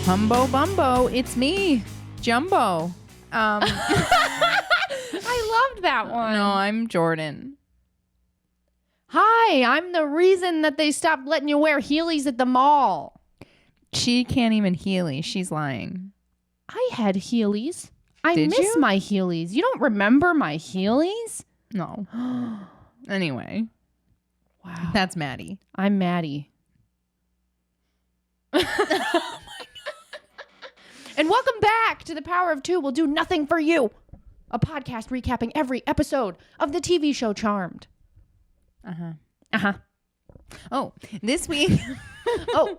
Humbo Bumbo, it's me, Jumbo. I loved that one. No, I'm Jordan. Hi, I'm the reason that they stopped letting you wear Heelys at the mall. She can't even Heely. She's lying. I had Heelys. I Did miss you? my Heelys. You don't remember my Heelys? No. Anyway, Wow. that's Maddie. I'm Maddie. And welcome back to The Power of Two Will Do Nothing for You, a podcast recapping every episode of the TV show Charmed. Oh, this week. Oh,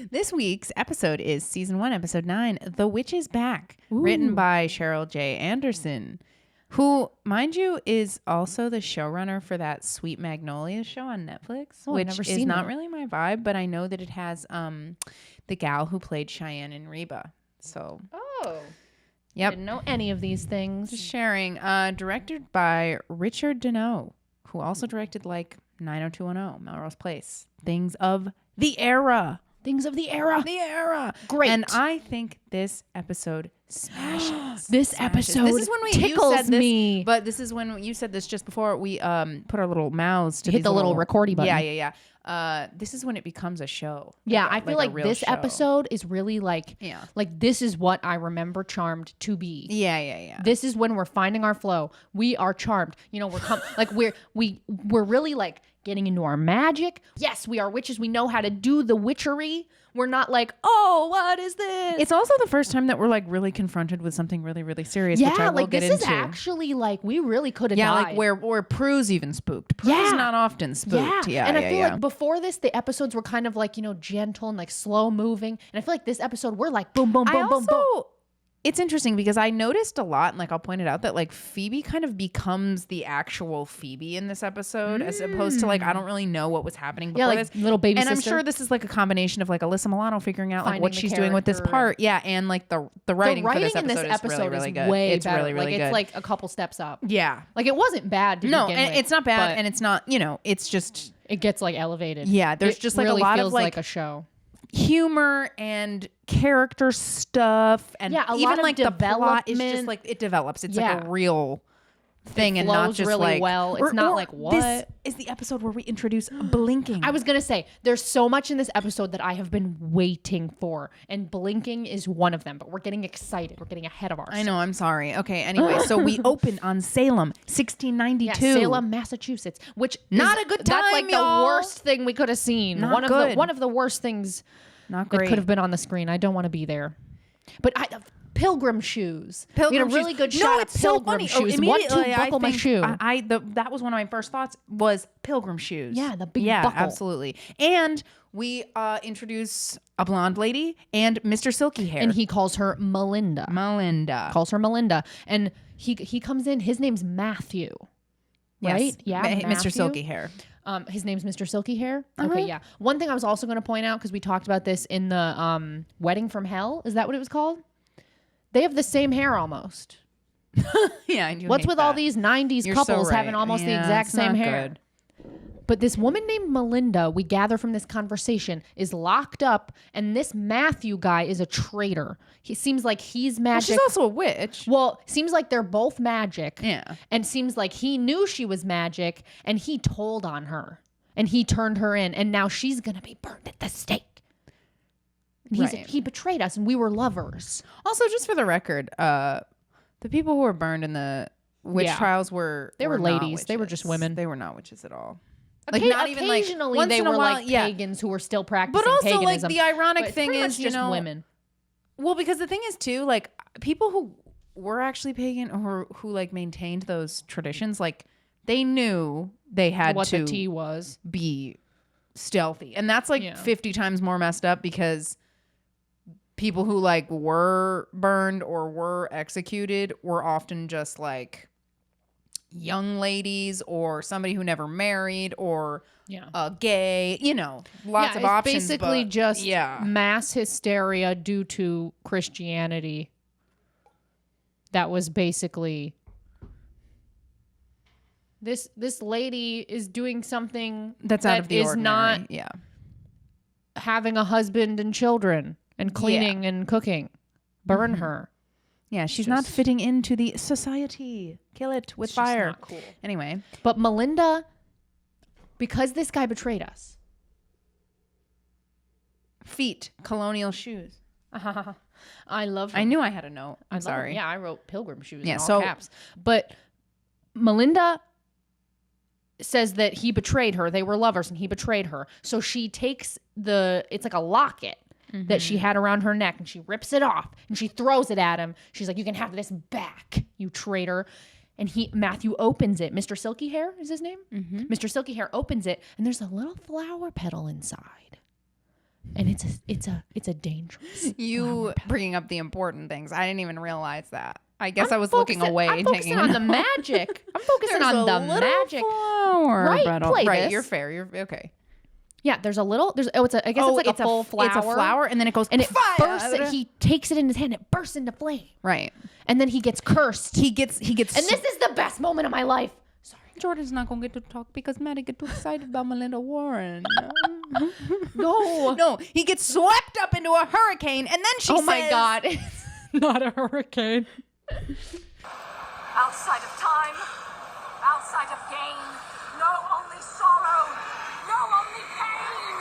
This week's episode is season 1, episode 9, The Witch is Back, Ooh. written by Cheryl J. Anderson, who, mind you, is also the showrunner for that Sweet Magnolia show on Netflix, Oh, I've which never is seen not that. really my vibe, but I know that it has the gal who played Cheyenne and Reba. So, yep. Didn't know any of these things. Just sharing. Directed by Richard Deneau, who also directed like 90210, Melrose Place, Things of the Era. Things of the era. The Era. Great. And I think this episode smashes. This episode This is when you tickles said this, me. But this is when you said this just before we put our little mouths to Hit these the little recordy button. Yeah. This is when it becomes a show. Yeah, I feel a like real this show. episode is really like, Yeah. like this is what I remember Charmed to be. Yeah. This is when we're finding our flow. We are charmed. You know, we're really like getting into our magic. Yes, we are witches. We know how to do the witchery. We're not like, oh, what is this? It's also the first time that we're like really confronted with something really, really serious, which I will like get this into. is actually like we really could have Yeah, died. like where Prue's even spooked. Prue's Yeah. not often spooked. Yeah, and I feel yeah. like before this, the episodes were kind of like, you know, gentle and like slow moving. And I feel like this episode, we're like boom, boom, boom, boom, boom. It's interesting because I noticed a lot, and like I'll point it out, that like Phoebe kind of becomes the actual Phoebe in this episode, as opposed to like I don't really know what was happening before Yeah, like this. little baby and sister. I'm sure this is like a combination of like Alyssa Milano figuring out like Finding what the she's doing with this character. part. Yeah, and like the writing for this in this episode is really, really is good. way It's better. really, really like good. it's like a couple steps up. Yeah. Like it wasn't bad to No, begin and with, it's not bad, but and it's not, you know, it's just it gets like elevated. Yeah, there's It just, like, a really lot of, feels like, like a show. humor and character stuff, and Yeah, a even lot of like the plot is just development. like it develops. It's Yeah. like a real thing, and not flows just really like well. It's not like, This what? is the episode where we introduce blinking. I was gonna say there's so much in this episode that I have been waiting for, and blinking is one of them. But we're getting excited. We're getting ahead of ourselves. I know. I'm sorry. Okay. Anyway, so we open on Salem, 1692. Yeah, Salem, Massachusetts, which Not is, a good That's time, like y'all. the worst thing we could have seen. Not one good. of the worst things Not that great. could have been on the screen. I don't want to be there. But pilgrim shoes. We had a really good shot of pilgrim shoes. One, two, buckle my shoe. That was one of my first thoughts was pilgrim shoes. Yeah, the big yeah, buckle. absolutely. And we introduce a blonde lady and Mr. Silky Hair. And he calls her Melinda. And he comes in. His name's Matthew. Yes. Right? Yeah, Mr. Matthew. Silky Hair. His name's Mr. Silky Hair. Uh-huh. Okay, yeah. One thing I was also going to point out, because we talked about this in the Wedding from Hell. Is that what it was called? They have the same hair almost. Yeah, I do. What's hate with that. all these 90s You're so couples right. having almost the Yeah, exact it's same not hair? good. But this woman named Melinda, we gather from this conversation, is locked up, and this Matthew guy is a traitor. He seems like he's Well, magic. she's also a witch. Well, seems like they're both magic. Yeah. And seems like he knew she was magic, and he told on her. And he turned her in, and now she's going to be burned at the stake. And Right. He betrayed us, and we were lovers. Also, just for the record, the people who were burned in the witch trials were They were not ladies. They were witches. just women. They were not witches at all. Occasionally, once they in a were while, like yeah. pagans who were still practicing But also, paganism. like, the ironic But it's thing pretty is, much you just know, women. Well, because the thing is too, like people who were actually pagan or who like maintained those traditions, like they knew they had What to the tea was. be stealthy, and that's like 50 times more messed up because people who like were burned or were executed were often just like young ladies or somebody who never married or gay, you know, lots of options. Basically but, just mass hysteria due to Christianity. That was basically this lady is doing something that's out of the is ordinary. not having a husband and children and cleaning and cooking. Burn her. Yeah, she's not fitting into the society. Kill it with fire. Not cool. Anyway. But Melinda, because this guy betrayed us. Feet, colonial shoes. I love him. I knew I had a note. I'm sorry. Yeah, I wrote pilgrim shoes in all caps. But Melinda says that he betrayed her. They were lovers and he betrayed her. So she takes it's like a locket that she had around her neck and she rips it off and she throws it at him. She's like, you can have this back, you traitor. And Matthew opens it. Mr. Silky Hair is his name? Mr. Silky Hair opens it and there's a little flower petal inside. And it's a dangerous. You bringing up the important things. I didn't even realize that. I guess I was looking away. I'm focusing on the magic. I'm focusing on the magic. Flower right, petal. play Right, this. you're fair. You're okay. Yeah, there's a little. I guess it's like a full flower. It's a flower, and then it goes and it fire. bursts. He takes it in his hand. It bursts into flame. Right. And then he gets cursed. He gets. And this is the best moment of my life. Sorry, Jordan's not gonna get to talk because Maddie get too excited about Melinda Warren. No, he gets swept up into a hurricane, and then she says, "Oh my God, it's not a hurricane." Outside of time, outside of gain, no only sorrow, no only pain.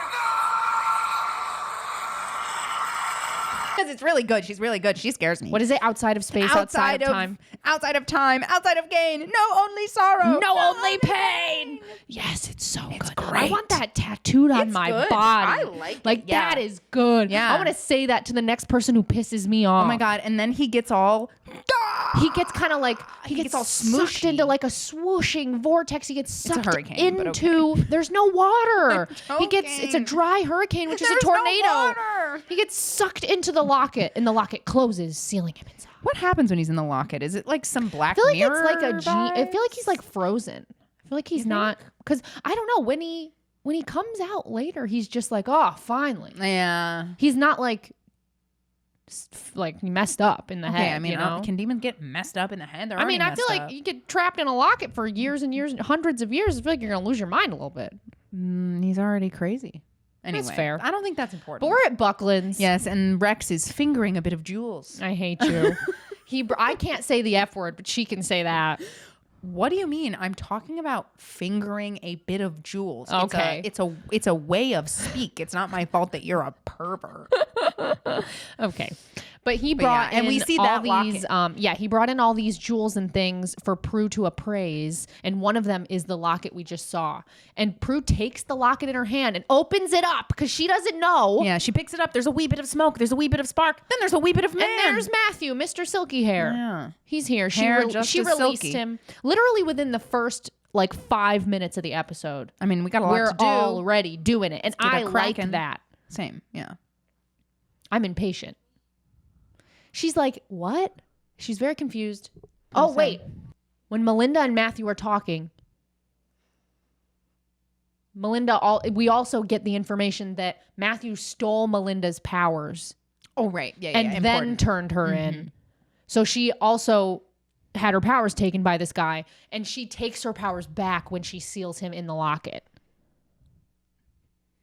Because it's really good. She's really good. She scares me. What is it? Outside of space, outside of time. Outside of time, outside of gain. No only sorrow. No only pain. Yes, it's so good. Great. I want that tattooed on my good. body. I like it. Like, Yeah. that is good. Yeah. I want to say that to the next person who pisses me off. Oh my God. And then he gets all. He gets kind of like he gets all sucked smooshy. into like a swooshing vortex. He gets a sucked hurricane, but into. There's no water. I'm It's a dry hurricane, which is a There's no tornado. water. He gets sucked into the locket, and the locket closes, sealing him inside. What happens when he's in the locket? Is it like some Black I feel like Mirror it's like I feel like he's vibes? like frozen. I feel like he's not because I don't know when he comes out later, he's just like, oh, finally. Yeah. He's not like messed up in the head. I mean, you know? can demons get messed up in the head? I mean, I feel like you get trapped in a locket for years and years, hundreds of years. I feel like you're gonna lose your mind a little bit. He's already crazy. Anyway, That's fair. I don't think that's important. But we're at Buckland's. Yes, and Rex is fingering a bit of Jules. I hate you. I can't say the F word, but she can say that. What do you mean? I'm talking about fingering a bit of Jules. Okay. It's a way of speak. It's not my fault that you're a pervert. Okay. But he brought in and we see all that these he brought in all these jewels and things for Prue to appraise, and one of them is the locket we just saw. And Prue takes the locket in her hand and opens it up because she doesn't know. Yeah, she picks it up. There's a wee bit of smoke. There's a wee bit of spark. Then there's a wee bit of man. And there's Matthew, Mr. Silky Hair. Yeah. He's here. Hair just she as released silky. him literally within the first 5 minutes of the episode. I mean, we got a lot We're to do. already doing it, and Let's get I it like cracking. that. Same. Yeah. I'm impatient. She's like, what? She's very confused. Oh, wait. When Melinda and Matthew are talking, we also get the information that Matthew stole Melinda's powers. Oh, right. Yeah. And then turned her in. So she also had her powers taken by this guy, and she takes her powers back when she seals him in the locket.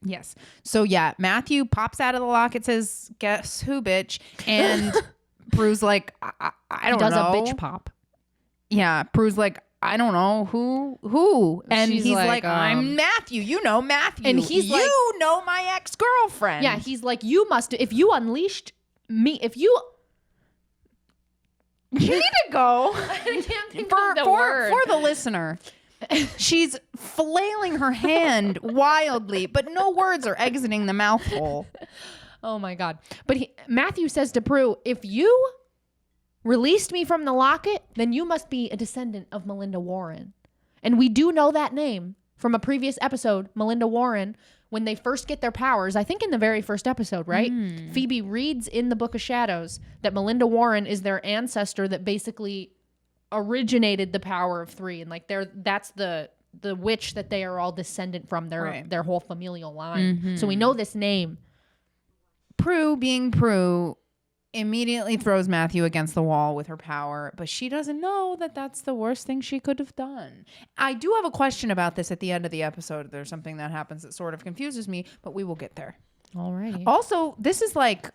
Yes. So yeah, Matthew pops out of the locket, says, "Guess who, bitch?" And Prue's like, I don't know. He does a bitch pop. Yeah. Prue's like, I don't know who. And She's he's like, I'm Matthew. You know Matthew. And he's like, you know my ex-girlfriend. Yeah. He's like, you must, if you unleashed me, if you. You need to go. I can't think For of the word. the listener, she's flailing her hand wildly, but no words are exiting the mouth hole. Oh my God. But Matthew says to Prue, if you released me from the locket, then you must be a descendant of Melinda Warren. And we do know that name from a previous episode, Melinda Warren, when they first get their powers, I think in the very first episode, right? Phoebe reads in the Book of Shadows that Melinda Warren is their ancestor that basically originated the power of three. And that's the witch that they are all descendant from, their whole familial line. So we know this name. Prue, being Prue, immediately throws Matthew against the wall with her power, but she doesn't know that that's the worst thing she could have done. I do have a question about this at the end of the episode. There's something that happens that sort of confuses me, but we will get there. Alrighty. Also, this is like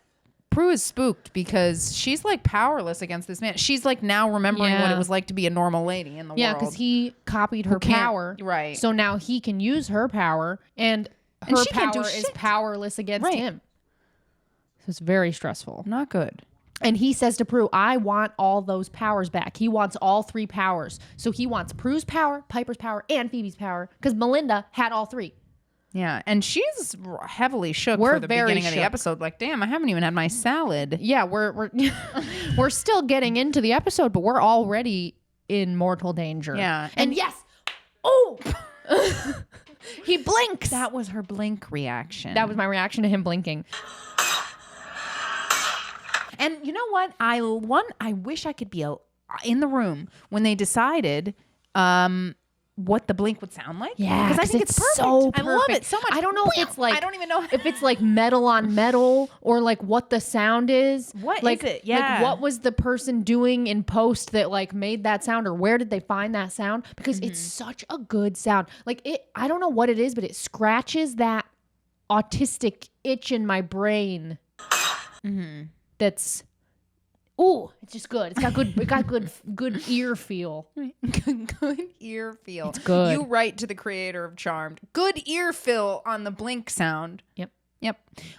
Prue is spooked because she's like powerless against this man. She's like now remembering what it was like to be a normal lady in the world. Yeah, because he copied her power. Right. So now he can use her power, and her she can't do power is shit. powerless against him. So it's very stressful. Not good. And he says to Prue, I want all those powers back. He wants all 3 powers. So he wants Prue's power, Piper's power, and Phoebe's power, because Melinda had all 3. Yeah, and she's heavily shook We're for the very beginning of shook. the episode. Like, damn, I haven't even had my salad. Yeah, we're we're still getting into the episode, but we're already in mortal danger. Yeah. And yes, oh, he blinks. That was her blink reaction. That was my reaction to him blinking. And you know what? I wish I could be in the room when they decided what the blink would sound like. Yeah, because I think it's perfect. so I love it so much. I don't know if it's like, I don't even know if it's like metal on metal or like what the sound is. What like, is it? Yeah. Like what was the person doing in post that like made that sound, or where did they find that sound? Because it's such a good sound. Like I don't know what it is, but it scratches that autistic itch in my brain. That's it's just good. It's got good ear feel. Good ear feel. It's good. You write to the creator of Charmed. Good ear feel on the blink sound. Yep.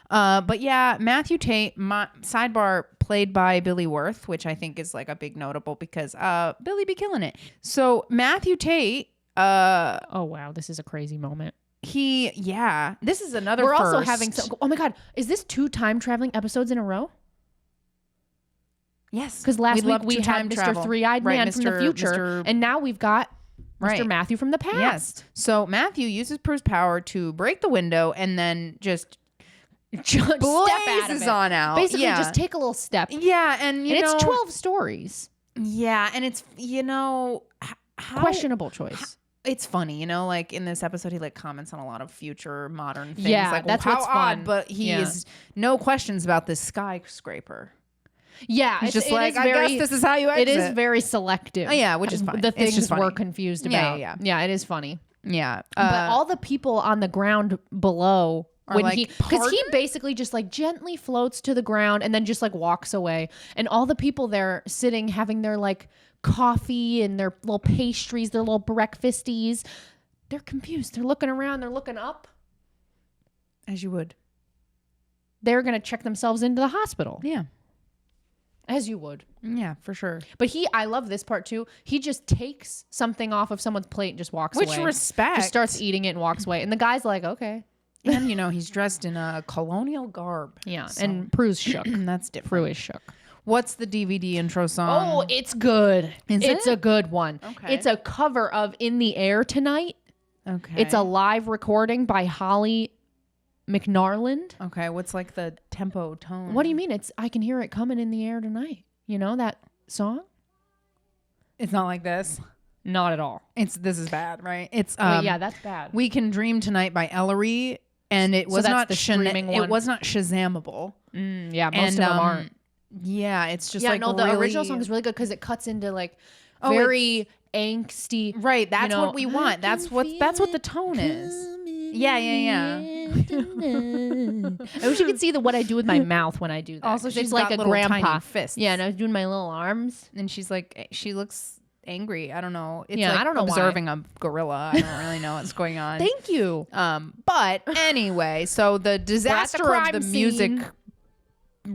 But yeah, Matthew Tate, sidebar, played by Billy Wirth, which I think is like a big notable because Billy be killing it. So Matthew Tate, Oh wow, this is a crazy moment. This is another We're first. also having oh my god, is this 2 time traveling episodes in a row? Yes, because last week we time had Mr. travel. Three-Eyed Man from the future, and now we've got Mr. Matthew from the past. Yes. So Matthew uses Prue's power to break the window and then just step out of blazes it. on out. Basically, just take a little step. Yeah, and it's 12 stories. Yeah, and it's how questionable choice. It's funny, like in this episode, he like comments on a lot of future modern things. Yeah, like, that's how what's odd, fun. but he is no questions about this skyscraper. Yeah, he's just like, I guess this is how you exit. It is very selective. Oh, yeah, which is fine. The It's things just funny. we're confused about. Yeah, it is funny. Yeah, but all the people on the ground below, are when like, because he basically just like gently floats to the ground and then just like walks away, and all the people there sitting having their like coffee and their little pastries, their little breakfasties, they're confused. They're looking around. They're looking up. As you would. They're gonna check themselves into the hospital. Yeah. As you would. Yeah, for sure. But I love this part too. He just takes something off of someone's plate and just walks away. Which respect. Just starts eating it and walks away. And the guy's like, okay. And, he's dressed in a colonial garb. Yeah. So. And Prue's shook. That's different. Prue is shook. What's the DVD intro song? Oh, it's good. It's a good one. Okay. It's a cover of In the Air Tonight. Okay. It's a live recording by Holly McNarland. Okay, what's like the tempo tone? What do you mean? It's I Can Hear It Coming in the Air Tonight. You know that song? It's not like this. Not at all. This is bad, right? It's yeah, that's bad. We Can Dream Tonight by Ellery, and it was not the streaming one. It was not Shazamable. Yeah, most of them aren't. Yeah, it's just the original song is really good because it cuts into like very angsty. Right, that's what we want. That's what the tone is. Yeah. I wish you could see what I do with my mouth when I do that. Also, she's it's like got a little grandpa tiny fists. Yeah, and I was doing my little arms, and she's like, she looks angry. I don't know. It's I don't know observing a gorilla. I don't really know what's going on. Thank you. But anyway, so the disaster of the music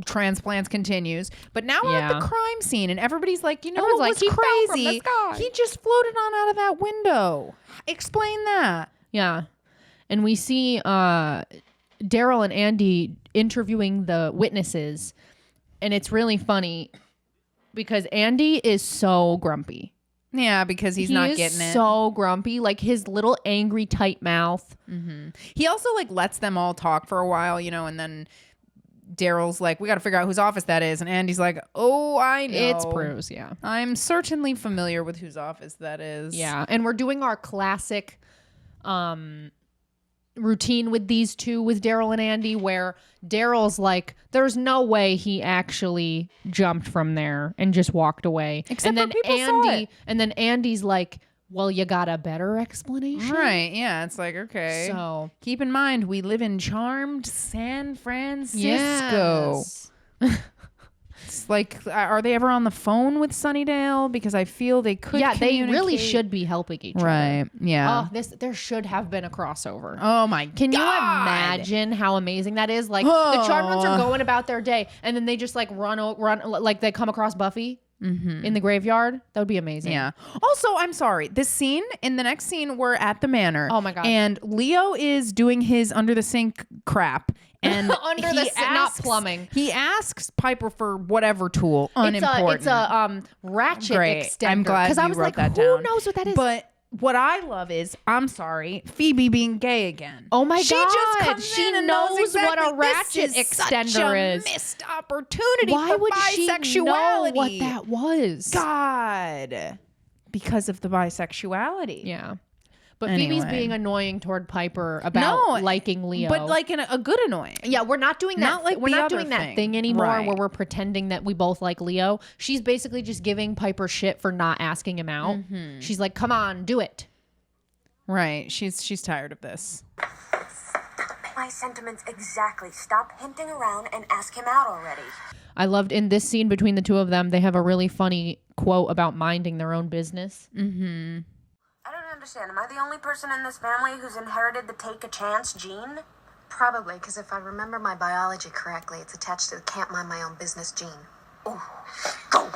transplants continues, but now we're at the crime scene, and everybody's like, what was crazy? He just floated on out of that window. Explain that. Yeah. And we see Daryl and Andy interviewing the witnesses, and it's really funny because Andy is so grumpy. Yeah, because he's not getting it. So grumpy, like his little angry tight mouth. Mm-hmm. He also like lets them all talk for a while, and then Daryl's like, we got to figure out whose office that is, and Andy's like, oh, I know, it's Prue's. Yeah, I'm certainly familiar with whose office that is. Yeah, and we're doing our classic routine with these two, with Daryl and Andy, where Daryl's like, there's no way he actually jumped from there and just walked away. Except and then for people saw it. And then Andy's like, well, you got a better explanation? Right, yeah. It's like, okay. So keep in mind, we live in charmed San Francisco. Yes. It's like, are they ever on the phone with Sunnydale? Because I feel they could. Yeah, they really should be helping each other. Right. Yeah. Oh, there should have been a crossover. Oh my God. Can you imagine how amazing that is? Like the charmed ones are going about their day, and then they just like run, like they come across Buffy in the graveyard. That would be amazing. Yeah. Also, I'm sorry. This scene, in the next scene, we're at the manor. Oh my God. And Leo is doing his under the sink crap. And not plumbing. He asks Piper for whatever tool. Unimportant. It's a ratchet extender. I'm glad because I was wrote like, that who down. knows what that is? But what I love is, I'm sorry, Phoebe being gay again. Oh my she God. Just comes she in and knows exactly, what a ratchet extender is. Missed opportunity Why for would bisexuality. she know what that was? God. Because of the bisexuality. Yeah. But Phoebe's being annoying toward Piper about liking Leo. But like in a good annoying. Yeah, we're not doing that. Not like we're the not other doing that thing. thing anymore Right. where we're pretending that we both like Leo. She's basically just giving Piper shit for not asking him out. Mm-hmm. She's like, come on, do it. Right. She's tired of this. My sentiments exactly. Stop hinting around and ask him out already. I loved in this scene between the two of them, they have a really funny quote about minding their own business. Mm-hmm. I don't understand. Am I the only person in this family who's inherited the take a chance gene? Probably, because if I remember my biology correctly, it's attached to the can't mind my own business gene. Oh, go.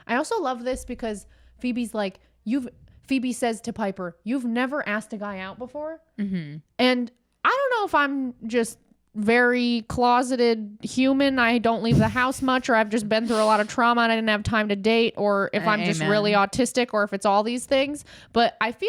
I also love this because Phoebe's like, Phoebe says to Piper, you've never asked a guy out before? Mm-hmm. And I don't know if I'm just very closeted human. I don't leave the house much, or I've just been through a lot of trauma and I didn't have time to date, or if I'm just really autistic, or if it's all these things. But I feel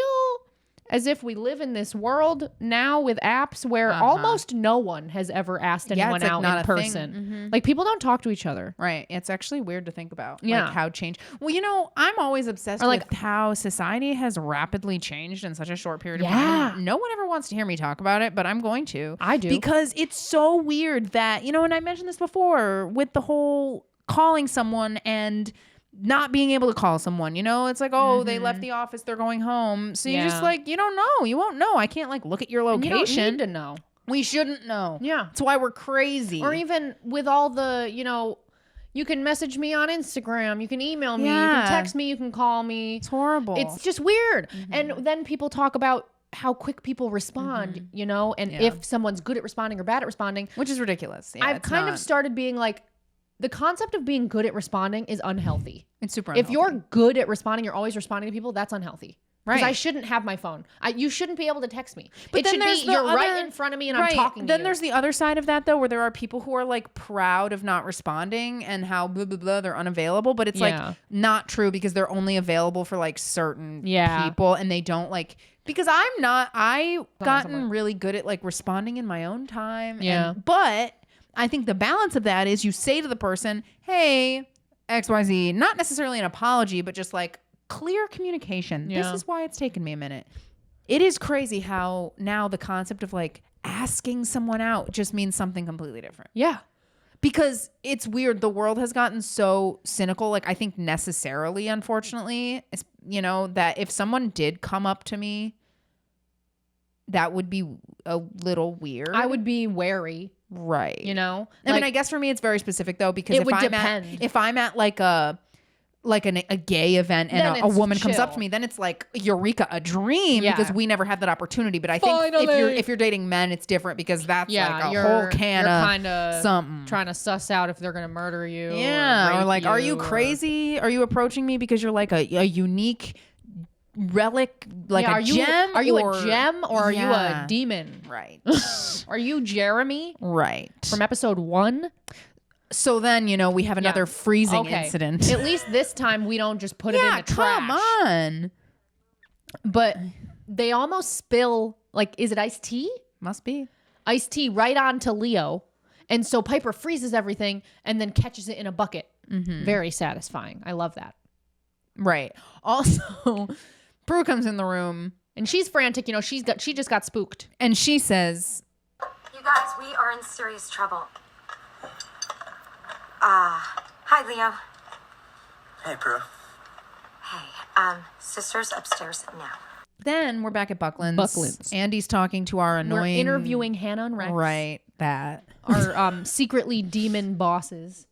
as if we live in this world now with apps where almost no one has ever asked anyone like out not in a person. thing. Like people don't talk to each other. Right. It's actually weird to think about. Yeah. Like how change. Well, you know, I'm always obsessed like- with how society has rapidly changed in such a short period of Yeah. time. No one ever wants to hear me talk about it, but I'm going to. I do. Because it's so weird that, you know, and I mentioned this before with the whole calling someone and not being able to call someone, you know, it's like, oh, they left the office, they're going home. So you just like, you don't know. You won't know. I can't like look at your And location. you don't need to know. We shouldn't know. Yeah. That's why we're crazy. Or even with all the, you know, you can message me on Instagram, you can email me, you Yeah. can text me, you can call me. It's horrible. It's just weird. And then people talk about how quick people respond, you know, and if someone's good at responding or bad at responding. Which is ridiculous. Yeah, I've kind of started being like, the concept of being good at responding is unhealthy. It's super If unhealthy. you're good at responding, you're always responding to people, that's unhealthy. Because Right. I shouldn't have my phone. You shouldn't be able to text me. But it then should there's be the you're right other- in front of me and I'm talking to Then you. there's the other side of that though, where there are people who are like proud of not responding and how blah blah blah they're unavailable, but it's Yeah. like not true because they're only available for like certain people and they don't like because I've gotten really good at like responding in my own time. Yeah. But I think the balance of that is you say to the person, hey, XYZ, not necessarily an apology, but just like clear communication. Yeah. This is why it's taken me a minute. It is crazy how now the concept of like asking someone out just means something completely different. Yeah. Because it's weird. The world has gotten so cynical. Like I think necessarily, unfortunately, it's, you know, that if someone did come up to me, that would be a little weird. I would be wary, right. you know? I mean, I guess for me it's very specific though, because It would depend. if I'm at like a gay event Then and a it's woman comes up chill. to me, then it's like eureka, a dream, Yeah. because we never had that opportunity. But I think if you're dating men, it's different because that's like a whole can of kinda something. trying to suss out if they're gonna murder you. Yeah, or rape like, are you or- crazy? Are you approaching me because you're like a unique relic, like Yeah, a gem? Are you or, a gem or are you Yeah. a demon? Right, Are you Jeremy right. from episode 1? So then, you know, we have another freezing Okay. incident. At least this time we don't just put it in Yeah, the trash. come on. But they almost spill, like, is it iced tea? Must be. Iced tea right onto Leo. And so Piper freezes everything and then catches it in a bucket. Very satisfying. I love that. Right. Also, Prue comes in the room And she's frantic, you know, she just got spooked. and she says, You guys, we are in serious trouble. Hi, Leo. Hey, Prue. Hey, sister's upstairs now. then we're back at Buckland's. Buckland's. Andy's talking to our annoying. We're interviewing Hannah and Rex. Right. that. Our secretly demon bosses.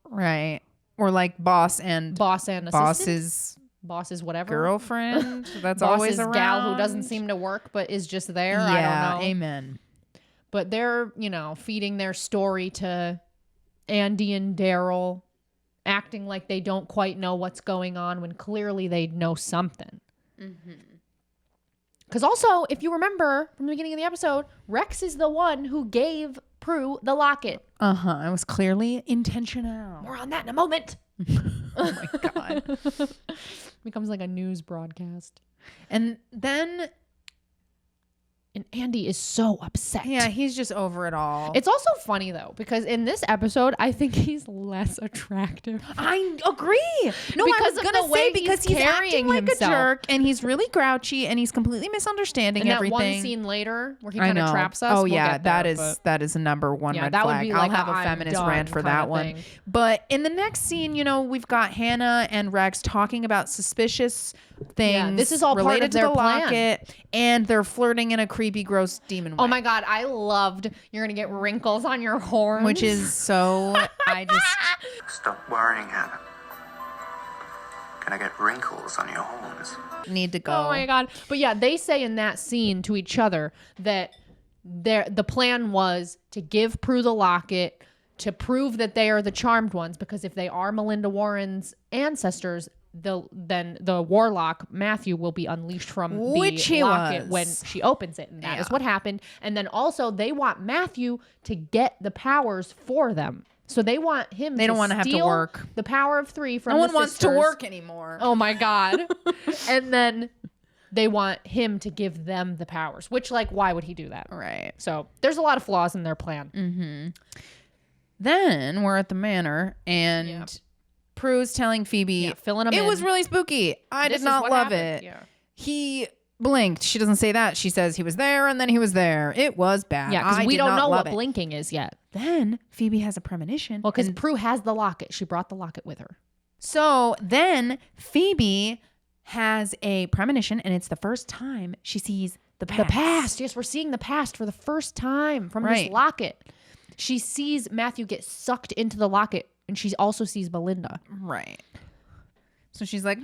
Right. Or like boss and Assistant. Boss's whatever. girlfriend. That's Boss's always around. gal who doesn't seem to work but is just there. I don't know. Amen. But they're, feeding their story to Andy and Daryl, acting like they don't quite know what's going on when clearly they know something. Because also, if you remember from the beginning of the episode, Rex is the one who gave Prue the locket. It was clearly intentional. More on that in a moment. Oh my God. Becomes like a news broadcast. And then... And Andy is so upset. Yeah, he's just over it all. It's also funny, though, because in this episode, I think he's less attractive. I agree. No, because I was going to say because he's acting like himself. a jerk and he's really grouchy and he's completely misunderstanding and everything. That one scene later where he kind of traps us. Oh, yeah, that is a number one red that flag. Would be like I'll have a feminist rant for that one. Thing. But in the next scene, we've got Hannah and Rex talking about suspicious things. Yeah, this is all related part of to their the plan. Locket, and they're flirting in a creepy, gross demon way. Oh my God, I loved you're gonna get wrinkles on your horns, which is so. I just Stop worrying, Hannah. Gonna get wrinkles on your horns. need to go. Oh my God! But yeah, they say in that scene to each other that the plan was to give Prue the locket to prove that they are the charmed ones, because if they are Melinda Warren's ancestors, then the warlock Matthew will be unleashed from the locket when she opens it, and that is what happened. And then also they want Matthew to get the powers for them, so they want him. They don't want to have to work the power of 3 from. No one the wants sisters. to work anymore. Oh my God! And then they want him to give them the powers, which, like, why would he do that? Right. So there's a lot of flaws in their plan. Then we're at the manor, and Prue's telling Phoebe, filling them it in. was really spooky. I did not love it. Yeah. He blinked. She doesn't say that. She says he was there, and then he was there. It was bad. Yeah, because we don't know what blinking is yet. Then Phoebe has a premonition. Well, because Prue has the locket. She brought the locket with her. So then Phoebe has a premonition, and it's the first time she sees the past. The past. Yes, we're seeing the past for the first time from this locket. She sees Matthew get sucked into the locket, and she also sees Melinda. Right. So she's like,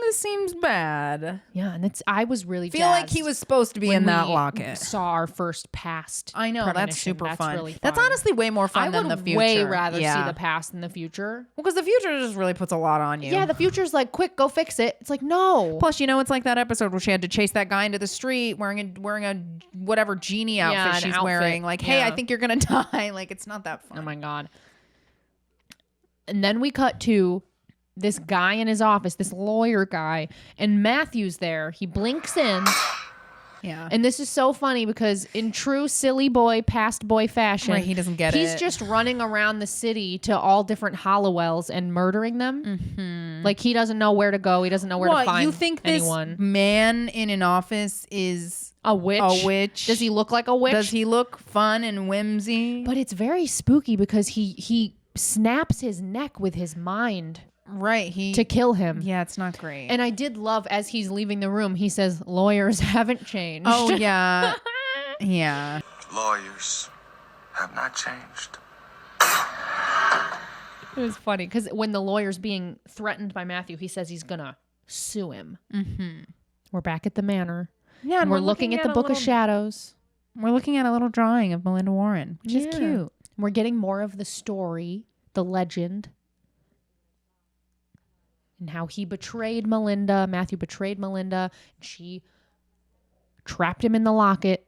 this seems bad. Yeah, and I was really feel like he was supposed to be in that locket. Saw our first past. I know, that's super fun. Really fun. That's honestly way more fun than the future. I would way rather see the past than the future. Well, because the future just really puts a lot on you. Yeah, the future's like, quick, go fix it. It's like, no. Plus, it's like that episode where she had to chase that guy into the street wearing a whatever genie outfit she's wearing. Like, hey, I think you're gonna die. Like, it's not that fun. Oh my God. And then we cut to this guy in his office, this lawyer guy, and Matthew's there. He blinks in. Yeah. And this is so funny because in true silly boy, past boy fashion, he doesn't get he's just running around the city to all different Hollowells and murdering them. Like, he doesn't know where to go. He doesn't know where to find you think anyone. This man in an office is a witch? A witch? Does he look like a witch? Does he look fun and whimsy? But it's very spooky because he snaps his neck with his mind. Right. To kill him. Yeah, it's not great. And I did love, as he's leaving the room, he says, lawyers haven't changed. Oh, yeah. Yeah. Lawyers have not changed. It was funny because when the lawyer's being threatened by Matthew, he says he's going to sue him. We're back at the manor. Yeah, and we're looking at the Book of Shadows. We're looking at a little drawing of Melinda Warren, which is cute. We're getting more of the story, the legend. And how he betrayed Melinda. Matthew betrayed Melinda. She trapped him in the locket.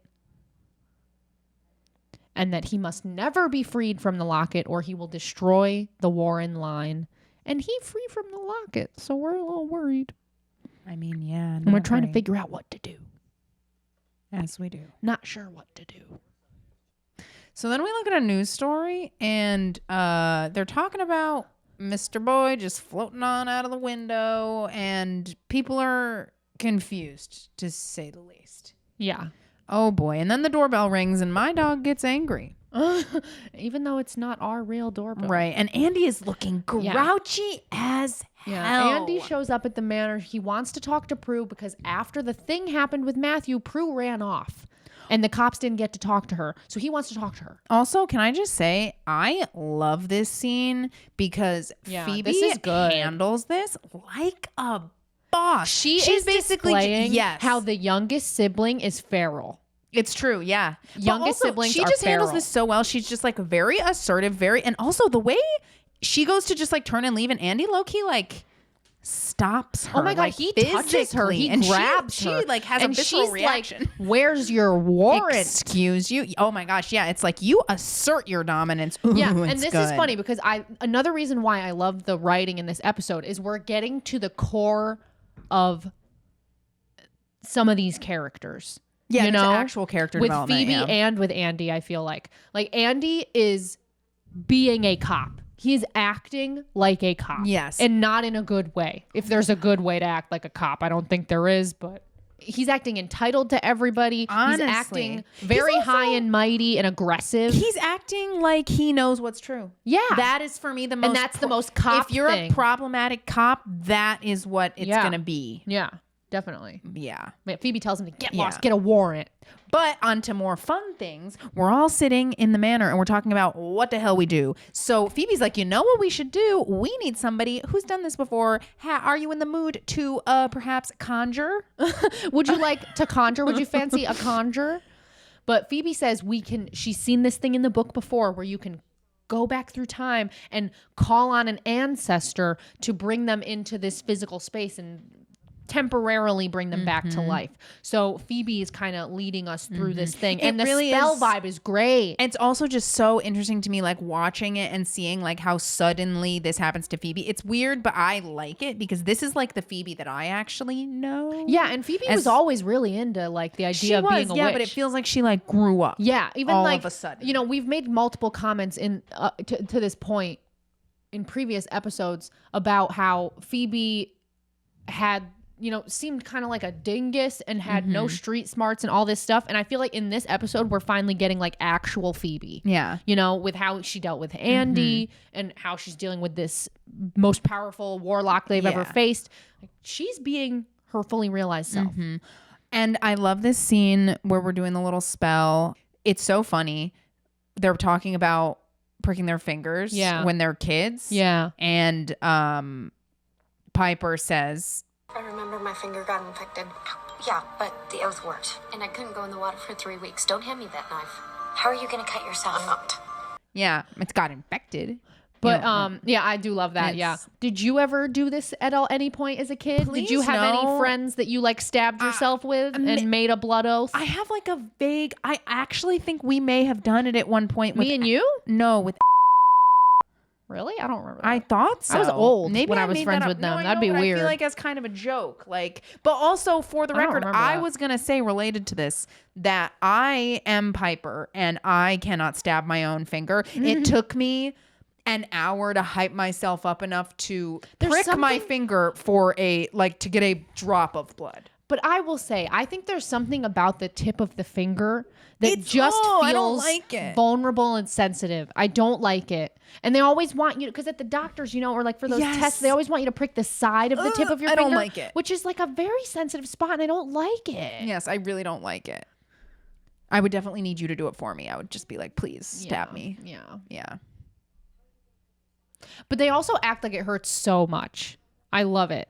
And that he must never be freed from the locket or he will destroy the Warren line. And he free from the locket. So we're a little worried. I mean, yeah. And we're trying to figure out what to do. As we do. Not sure what to do. So then we look at a news story and they're talking about Mr. Boy just floating on out of the window, and people are confused, to say the least. Yeah. Oh boy. And then the doorbell rings and my dog gets angry. Even though it's not our real doorbell. Right. And Andy is looking grouchy as hell. Andy shows up at the manor. He wants to talk to Prue because after the thing happened with Matthew, Prue ran off. And the cops didn't get to talk to her. So he wants to talk to her. Also, can I just say, I love this scene because Phoebe this is good. handles this like a boss. She's basically displaying how the youngest sibling is feral. It's true, yeah. Youngest siblings she are just handles feral. this so well. She's just like very assertive, and also the way she goes to just like turn and leave, and Andy low-key like stops her. Oh my god, like, he touches her. He and grabs her. She like has and a visceral she's reaction. Like, where's your warrant? Excuse you. Oh my gosh, yeah. It's like you assert your dominance. Ooh, yeah, and it's this good. is funny because another reason why I love the writing in this episode is we're getting to the core of some of these characters. Yeah, you know, actual character with development. Phoebe and with Andy. I feel like Andy is being a cop. He's acting like a cop. Yes. And not in a good way. If there's a good way to act like a cop, I don't think there is, but he's acting entitled to everybody. Honestly. He's acting very high and mighty and aggressive. He's acting like he knows what's true. Yeah. That is for me the most. And that's the most cop If you're thing. a problematic cop, that is what it's going to be. Yeah, definitely. Yeah. But Phoebe tells him to get lost, get a warrant. But on to more fun things. We're all sitting in the manor and we're talking about what the hell we do. So Phoebe's like, you know what we should do? We need somebody who's done this before. Are you in the mood to perhaps conjure? Would you like to conjure? Would you fancy a conjure? But Phoebe says she's seen this thing in the book before where you can go back through time and call on an ancestor to bring them into this physical space and temporarily bring them back to life. So Phoebe is kind of leading us through this thing. And the really spell is. vibe is great. It's also just so interesting to me, like watching it and seeing like how suddenly this happens to Phoebe. It's weird, but I like it because this is like the Phoebe that I actually know. Yeah, and Phoebe was always really into like the idea of being a witch. But it feels like she like grew up. Yeah, even all like of a sudden. You know, we've made multiple comments in to this point in previous episodes about how Phoebe had, you know, seemed kind of like a dingus and had no street smarts and all this stuff. And I feel like in this episode, we're finally getting like actual Phoebe. Yeah. You know, with how she dealt with Andy and how she's dealing with this most powerful warlock they've ever faced. Like, she's being her fully realized self. And I love this scene where we're doing the little spell. It's so funny. They're talking about pricking their fingers when they're kids. Yeah. And Piper says, I remember my finger got infected. Yeah, but the oath worked. And I couldn't go in the water for 3 weeks. Don't hand me that knife. How are you going to cut yourself? I'm not. yeah, it's got infected. But You know, yeah, I do love that. Yeah. It's- Did you ever do this at any point as a kid? Did you Please, have any no. friends that you like stabbed yourself with and made a blood oath? I have like a vague, I actually think we may have done it at one point. Me and you? No, with Really? I don't remember. I thought so. I was old Maybe when I was made friends that up. with them. No, I That'd know, be but weird. I feel like as kind of a joke. Like, but also for the I don't record, remember I that. was gonna say related to this that I am Piper and I cannot stab my own finger. It took me an hour to hype myself up enough to prick my finger for to get a drop of blood. But I will say, I think there's something about the tip of the finger that It's- just feels I don't like it. vulnerable and sensitive. I don't like it. And they always want you to, because at the doctors, you know, or like for those Yes. tests, they always want you to prick the side of the tip of your I finger. don't like it. Which is like a very sensitive spot, and I don't like it. Yes, I really don't like it. I would definitely need you to do it for me. I would just be like, please stab me. Yeah. Yeah. But they also act like it hurts so much. I love it.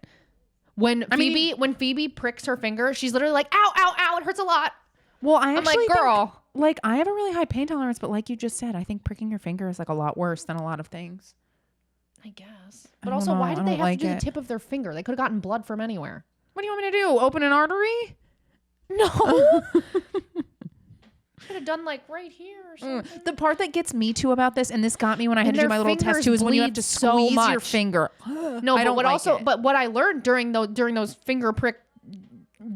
When Phoebe pricks her finger, she's literally like, ow, ow, ow, it hurts a lot. Well, I'm like, actually girl. Like I have a really high pain tolerance, but like you just said, I think pricking your finger is like a lot worse than a lot of things. I guess. I But don't also, know. why I did they don't have like to do it. the tip of their finger? They could have gotten blood from anywhere. What do you want me to do? Open an artery? No. Could have done like right here or something. The part that gets me too about this, and this got me when I had And to do their my little test fingers too, is when you have bleed to so squeeze your much. finger. No, I but don't what like also, it. but what I learned during those finger prick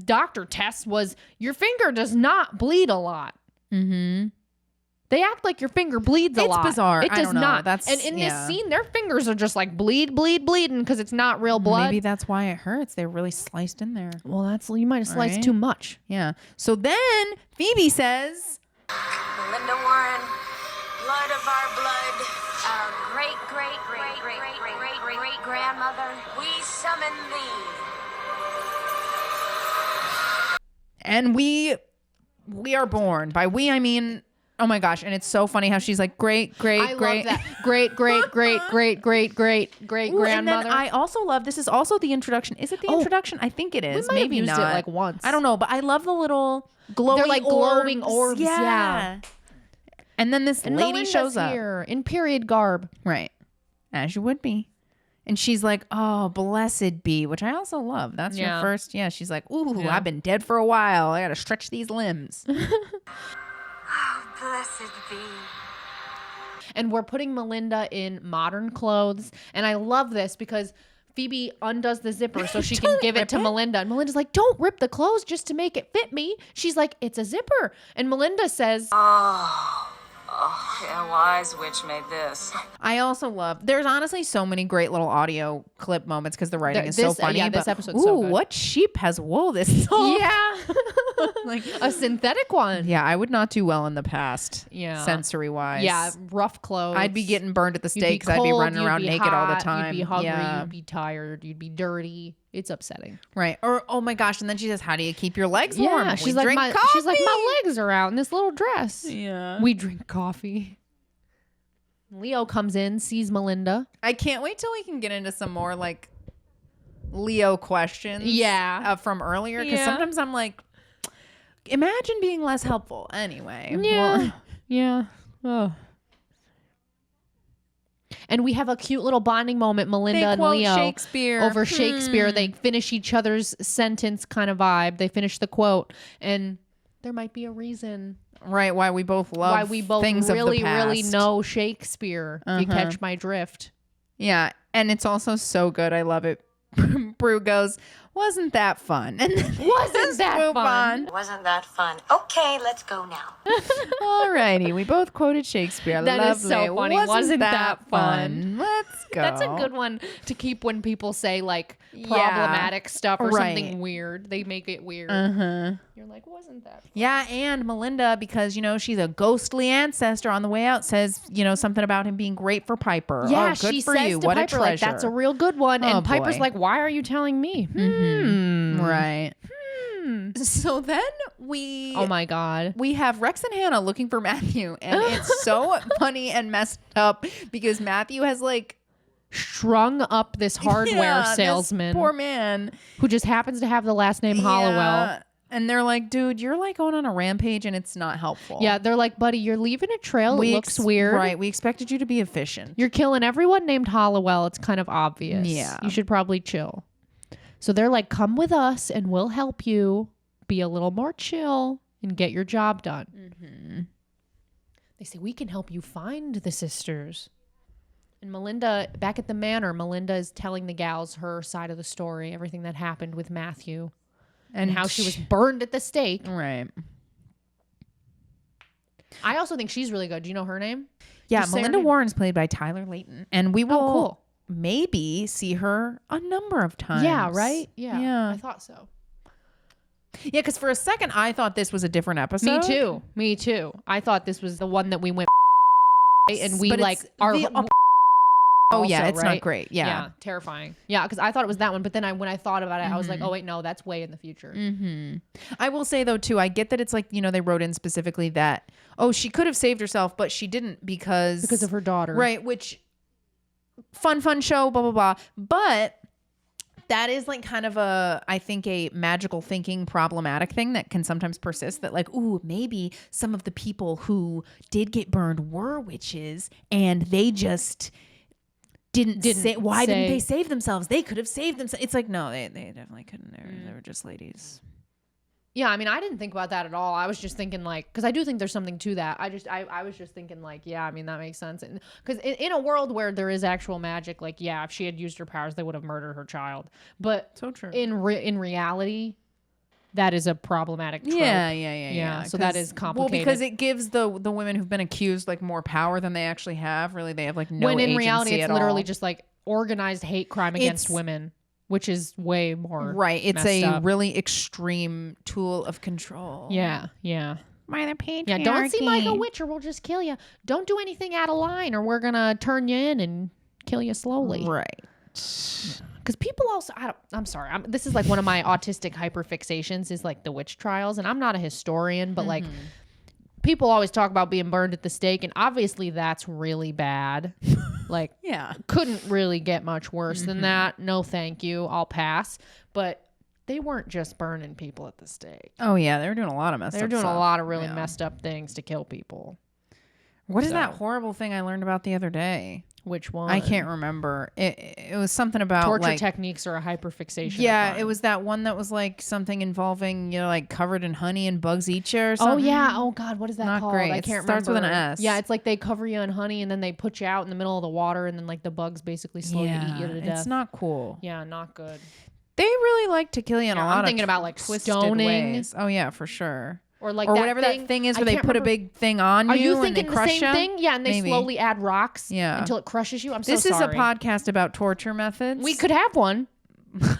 doctor tests was your finger does not bleed a lot. Mm-hmm. They act like your finger bleeds a It's lot. bizarre. It I does don't know. not. That's- and in yeah. this scene, their fingers are just like bleeding because it's not real blood. Maybe that's why it hurts. They're really sliced in there. Well, you might have sliced Right. too much. Yeah. So then Phoebe says, Melinda Warren, blood of our blood, our great grandmother, we summon thee. and we we are born. By we, I mean, oh my gosh. And it's so funny how she's like, great. I love that. Great grandmother. And then I also love, this is also the introduction. Is it the introduction? I think it is. We might Maybe have used not. it like once. I don't know, but I love the little glowing They're like glowing orbs. Yeah. And then this lady Melinda's shows up. here in period garb. Right. As you would be. And she's like, oh, blessed be, which I also love. That's your first. Yeah. She's like, ooh, I've been dead for a while. I got to stretch these limbs. Oh, blessed be. And we're putting Melinda in modern clothes. And I love this because Phoebe undoes the zipper so she can give it to Melinda. And Melinda's like, don't rip the clothes just to make it fit me. She's like, it's a zipper. And Melinda says, A wise witch made this. I also love, there's honestly so many great little audio clip moments because the writing is so funny. Yeah, this but, episode's so good. What sheep has wool this whole yeah. Like a synthetic one. Yeah, I would not do well in the past. Yeah. Sensory wise. Yeah, rough clothes. I'd be getting burned at the You'd be stake because I'd be cold, running you'd around be naked all the hot, time. You'd be hungry, Yeah. you'd be tired, you'd be dirty. It's upsetting. Right. Or, oh my gosh. And then she says, how do you keep your legs warm? Yeah, We she's like, drink my legs are out in this little dress. Yeah. We drink coffee. Leo comes in, sees Melinda. I can't wait till we can get into some more like Leo questions. Yeah. From earlier. Because Yeah. sometimes I'm like, imagine being less helpful. Anyway. Yeah. Well, Yeah. Oh. And we have a cute little bonding moment, Melinda they and quote Leo. Shakespeare. Over Shakespeare. They finish each other's sentence kind of vibe. They finish the quote. And there might be a reason Right. Why we both love why we both things really, of the past. really know Shakespeare. If you catch my drift. Yeah. And it's also so good. I love it. Brew goes, wasn't that fun? And then Wasn't that move fun? on. Wasn't that fun? Okay, let's go now. Alrighty, we both quoted Shakespeare. That Lovely. is so funny. Wasn't that fun? Let's go. That's a good one to keep when people say like problematic stuff or Right. something weird. They make it weird. You're like, wasn't that fun? Yeah, and Melinda, because she's a ghostly ancestor on the way out, says something about him being great for Piper. Yeah, oh, good she for says you. to What Piper, a like, treasure. that's a real good one. Oh, And Piper's boy. like, why are you telling me? Right. So then we Oh my God. we have Rex and Hannah looking for Matthew, and it's so funny and messed up because Matthew has like Strung up this hardware this salesman poor man. who just happens to have the last name Hollowell. Yeah. And they're like, dude, you're like going on a rampage and it's not helpful. Yeah, they're like, buddy, you're leaving a trail. It looks weird. Right. We expected you to be efficient. You're killing everyone named Hollowell. It's kind of obvious. Yeah. You should probably chill. So they're like, come with us and we'll help you be a little more chill and get your job done. Mm-hmm. They say, we can help you find the sisters. And Melinda, back at the manor, Melinda is telling the gals her side of the story, everything that happened with Matthew and how she was burned at the stake. Right. I also think she's really good. Do you know her name? Yeah. Just say her Melinda name. Warren is played by Tyler Layton. And we will cool. maybe see her a number of times. Yeah, right? Yeah. Yeah. I thought so. Yeah, because for a second I thought this was a different episode. Me too. I thought this was the one that we went and we But like it's are. the Oh yeah, also, it's right? not great. Yeah. Terrifying. Yeah, because I thought it was that one, but then when I thought about it, I was like, oh wait, no, that's way in the future. I will say though too, I get that it's like, they wrote in specifically that, oh, she could have saved herself, but she didn't because of her daughter. Right, which fun show, blah blah blah. But that is like kind of I think a magical thinking problematic thing that can sometimes persist, that like, ooh, maybe some of the people who did get burned were witches and they just didn't say, why didn't they save themselves? They could have saved themselves. It's like, no, they definitely couldn't. They were just ladies. Yeah, I mean, I didn't think about that at all. I was just thinking like, because I do think there's something to that. I was just thinking like, yeah, I mean, that makes sense. Because in a world where there is actual magic, like, yeah, if she had used her powers, they would have murdered her child. But So true. in reality, that is a problematic trope. Yeah. So that is complicated. Well, because it gives the women who've been accused like more power than they actually have. Really, they have like no when in agency reality, it's at literally all. just like organized hate crime against women, which is way more Right. It's messed a up. really extreme tool of control. Yeah. By the patriarchy. Yeah, don't seem like a witch or we'll just kill you. Don't do anything out of line or we're going to turn you in and kill you slowly. Right. because people also, I'm sorry, this is like one of my autistic hyperfixations is like the witch trials, and I'm not a historian, but like people always talk about being burned at the stake, and obviously that's really bad. Like, Yeah. couldn't really get much worse than that. No, thank you. I'll pass. But they weren't just burning people at the stake. Oh yeah, they were doing a lot of messed up. They were doing stuff. a lot of really Yeah. messed up things to kill people. What is that horrible thing I learned about the other day? Which one? I can't remember. It was something about Torture like, techniques or a hyperfixation. Yeah, it was that one that was like something involving, you know, like covered in honey and bugs eat you or something. Oh yeah. Oh God, what is that Not called? great. I It can't starts remember. with an S. Yeah, it's like they cover you in honey and then they put you out in the middle of the water and then like the bugs basically slowly eat you to death. It's not cool. Yeah, not good. They really like to kill you in a lot I'm thinking of about like twisted stoning ways. Oh yeah, for sure. or like Or that whatever thing, that thing is I where they can't put remember. a big thing on Are you you and thinking they the crush same you. thing? Yeah, and they Maybe. slowly add rocks Yeah. until it crushes you. I'm This so is a sorry. podcast about torture methods. We could have one.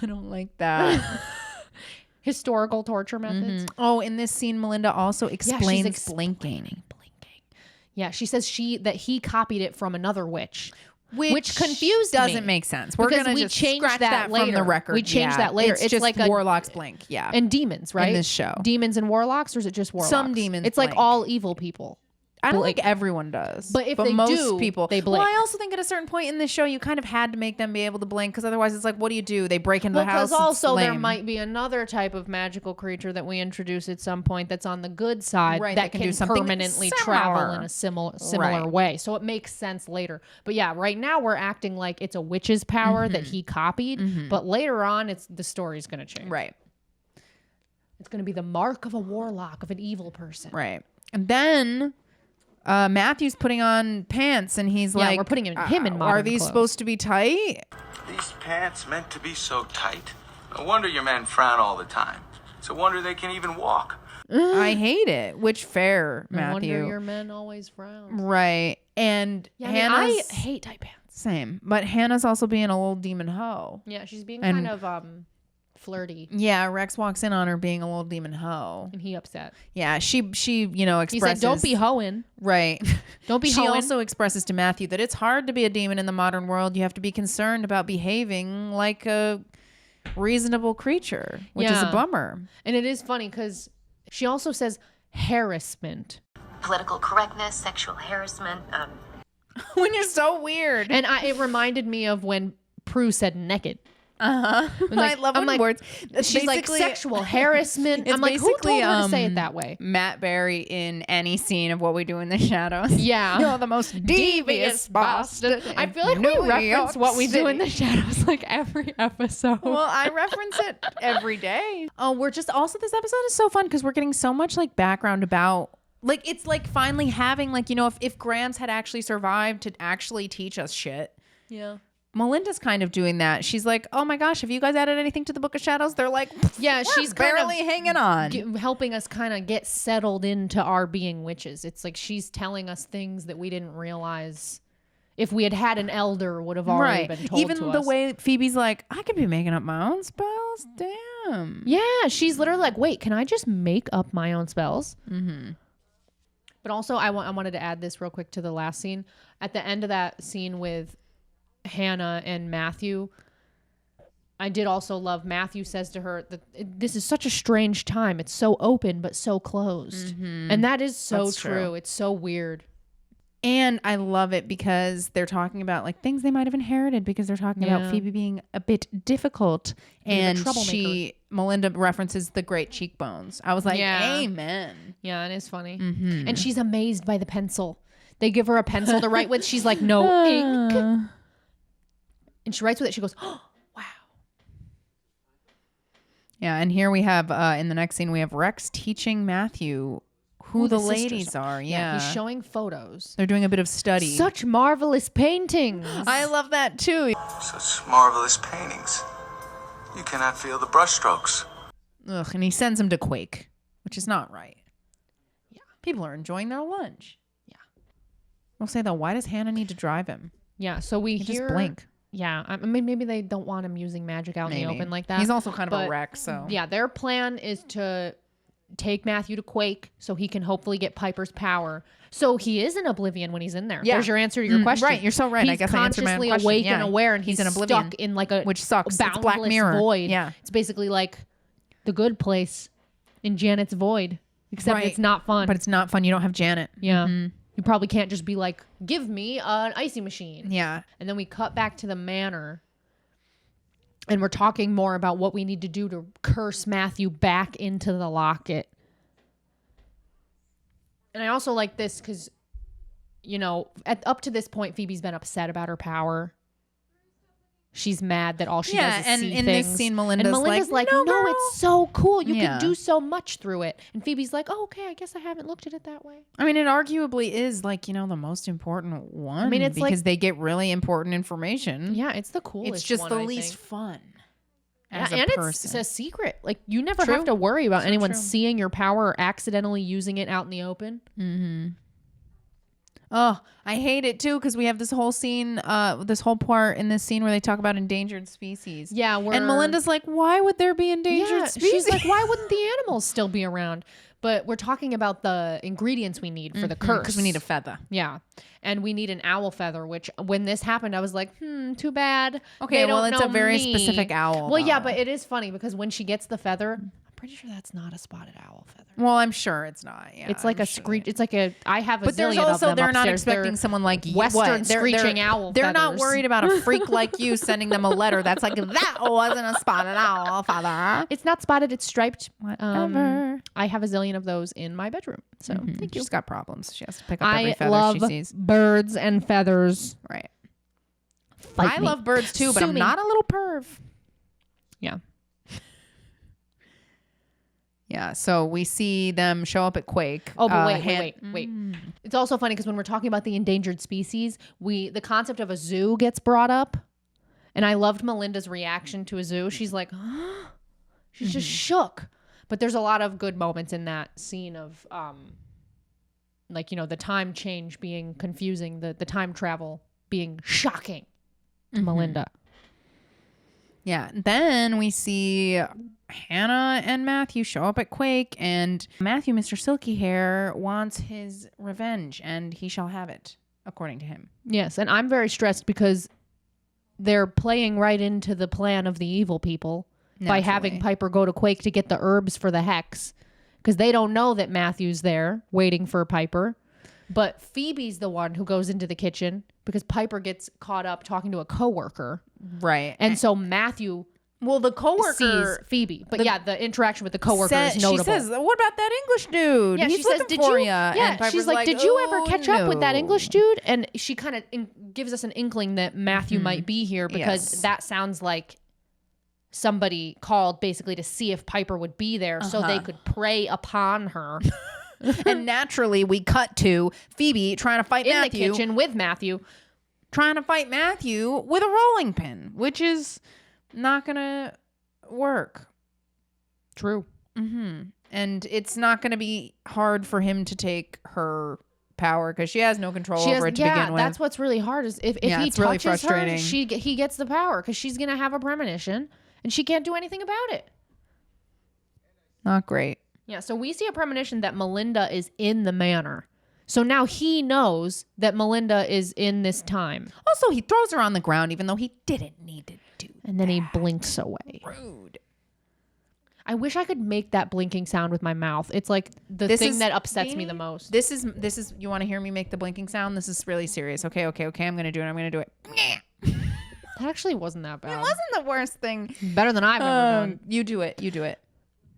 I don't like that. Historical torture methods. Oh, in this scene, Melinda also explains blinking. Yeah, she says that he copied it from another witch. Which confused me. doesn't make sense. We're Because gonna we just changed scratch that from the later. record. We changed that later. It's just like a- warlocks blink. Yeah, And demons, right? in this show, Demons and warlocks, or is it just warlocks? Some demons It's like blink. all evil people. I don't blink. think everyone does, But if they most do, people, they Well, blink. I also think at a certain point in this show, you kind of had to make them be able to blink because otherwise, it's like, what do? They break into the house. Because also it's there lame. might be another type of magical creature that we introduce at some point that's on the good side Right, that that can can do something permanently similar. travel in a similar Right. way. So it makes sense later. But yeah, right now we're acting like it's a witch's power that he copied. But later on, the story's going to change. right, It's going to be the mark of a warlock, of an evil person. right, and then. Matthew's putting on pants and he's Yeah, like, we're putting him in modern are these clothes. supposed to be tight? These pants meant to be so tight. No wonder your men frown all the time. It's a wonder they can even walk. I hate it. Which fair, No wonder Matthew. your men always frown. Right. And Yeah, I mean, Hannah's I hate tight pants. same. But Hannah's also being a little demon hoe. Yeah, she's being And- kind of flirty, Yeah, Rex walks in on her being a little demon hoe. and he upset. Yeah, she expresses. He said, "Don't be hoeing. Right. Don't be She hoeing." also expresses to Matthew that it's hard to be a demon in the modern world. You have to be concerned about behaving like a reasonable creature, which is a Yeah. bummer. And it is funny because she also says harassment, Political correctness, sexual harassment, When you're so weird. and it reminded me of when Prue said naked. I love I'm when like, words. She's like Basically- sexual harassment. It's I'm like, who told basically, her to say it that way? Matt Berry in any scene of What We Do in the Shadows. Yeah. You're the most devious bastard. I in feel like New we reference York What We Do in City. the Shadows like every episode. Well, I reference it every day. Oh, we're just also this episode is so fun because we're getting so much like background about like it's like finally having like, you know, if Grams had actually survived to actually teach us shit. Yeah. Melinda's kind of doing that. She's like, oh my gosh, have you guys added anything to the Book of Shadows? They're like, Yeah, we're she's kind barely of hanging on. helping us kind of get settled into our being witches. It's like she's telling us things that we didn't realize if we had had an elder would have already been told Even to the us. way Phoebe's like, I could be making up my own spells. Damn. Yeah, she's literally like, wait, can I just make up my own spells? Mm-hmm. But also, I wanted to add this real quick to the last scene. At the end of that scene with Hannah and Matthew, I did also love Matthew says to her that this is such a strange time. It's so open, but so closed. And that is so That's true. true. It's so weird. And I love it because they're talking about like things they might have inherited because they're talking about Phoebe being a bit difficult. Being a And troublemaker. Melinda references the great cheekbones. I was like, Yeah. amen. Yeah, it is funny. And she's amazed by the pencil. They give her a pencil to write with. She's like, no ink. And she writes with it. She goes, oh, wow. Yeah. And here we have, in the next scene, we have Rex teaching Matthew who the sisters ladies are. Yeah. He's showing photos. They're doing a bit of study. Such marvelous paintings. I love that too. Such marvelous paintings. You cannot feel the brushstrokes. Ugh, and he sends him to Quake, which is not right. Yeah. People are enjoying their lunch. Yeah. We'll say though, why does Hannah need to drive him? Yeah, so we He hear. just blink. Yeah, I mean, maybe they don't want him using magic out in the open like that. He's also kind of a but wreck, so. Yeah, their plan is to take Matthew to Quake so he can hopefully get Piper's power. So he is in oblivion when he's in there. Yeah. There's your answer to your question. Right, you're so right. He's I guess I answered my own consciously question. awake Yeah. and aware, and he's in oblivion, stuck in like a which sucks. boundless It's Black Mirror. void. Yeah. It's basically like The Good Place in Janet's void, except Right. it's not fun. But it's not fun. You don't have Janet. yeah. You probably can't just be like, give me an icy machine. Yeah. And then we cut back to the manor. And we're talking more about what we need to do to curse Matthew back into the locket. And I also like this because, you know, up to this point, Phoebe's been upset about her power. She's mad that all she does is and see in things. this scene, Melinda's like, "No, no, girl." it's so cool. You Yeah. can do so much through it. And Phoebe's like, oh, okay, I guess I haven't looked at it that way. I mean, it arguably is like, you know, the most important one. I mean, it's because like- they get really important information. Yeah, it's the coolest It's just one, the I least think. fun. Yeah, As a and person. it's a secret. Like, you never True. have to worry about So anyone true. seeing your power or accidentally using it out in the open. Oh, I hate it too because we have this whole scene, this whole part in this scene where they talk about endangered species. Yeah, and Melinda's like, "Why would there be endangered species?" she's like, why wouldn't the animals still be around? But we're talking about the ingredients we need for the curse. Because we need a feather. Yeah. And we need an owl feather, which when this happened, I was like, too bad. Okay, They well, don't it's a know very me. specific owl, Well, yeah, though. but it is funny because when she gets the feather, I'm pretty sure that's not a spotted owl feather. Well, I'm sure it's not. Yeah, It's like I'm a sure. screech. It's like a. I have a But there's zillion of also them they're not upstairs. expecting They're someone like you. Western They're- screeching owl. They're not feathers. worried about a freak like you sending them a letter that's like, that wasn't a spotted owl, father. It's not spotted. It's striped. Whatever. I have a zillion of those in my bedroom. So thank you. She's got problems. She has to pick up every I feather love she sees. birds and feathers. Right. Fight I me. love birds too, but Sue I'm me. not a little perv. Yeah. Yeah, so we see them show up at Quake. Oh, but wait. Mm. It's also funny because when we're talking about the endangered species, the concept of a zoo gets brought up, and I loved Melinda's reaction to a zoo. She's like, she's just shook. But there's a lot of good moments in that scene of, like, you know, the time change being confusing, the time travel being shocking to Melinda. Yeah, then we see Hannah and Matthew show up at Quake, and Matthew, Mr. Silky Hair, wants his revenge, and he shall have it, according to him. Yes, and I'm very stressed because they're playing right into the plan of the evil people by having Naturally. Piper go to Quake to get the herbs for the hex, because they don't know that Matthew's there waiting for Piper. But Phoebe's the one who goes into the kitchen because Piper gets caught up talking to a coworker. Right. And so Matthew well, the coworker sees Phoebe. But yeah, the interaction with the coworker is notable. She says, "What about that English dude? Yeah, He's she says, looking "Did for you?" ya." Yeah, And Piper's she's like, "Did you ever "Oh, catch up with that no." English dude?" And she kind of gives us an inkling that Matthew might be here because Yes. that sounds like somebody called basically to see if Piper would be there so they could prey upon her And naturally, we cut to Phoebe trying to fight in Matthew. the kitchen with Matthew. Trying to fight Matthew with a rolling pin, which is not going to work. True. And it's not going to be hard for him to take her power because she has no control over it to begin with. That's what's really hard is if Yeah, he it's really touches her, frustrating. he gets the power because she's gonna have a premonition and she can't do anything about it. Not great. Yeah, so we see a premonition that Melinda is in the manor. So now he knows that Melinda is in this time. Also, he throws her on the ground even though he didn't need to do And then he blinks away. rude. I wish I could make that blinking sound with my mouth. It's like the thing that upsets me the most. This is you want to hear me make the blinking sound? This is really serious. Okay, I'm going to do it. That actually wasn't that bad. It wasn't the worst thing. Better than I've ever done. You do it.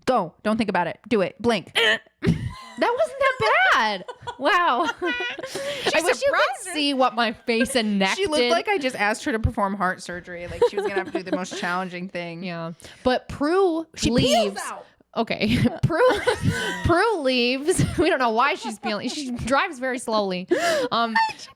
Go. Don't think about it. Do it. Blink. That wasn't that bad. Wow. I wish you could see what my face and neck She looked did. like I just asked her to perform heart surgery. Like she was going to have to do the most challenging thing. Yeah. But Prue She leaves. peels out. Okay. Prue leaves. We don't know why she's peeling. She drives very slowly.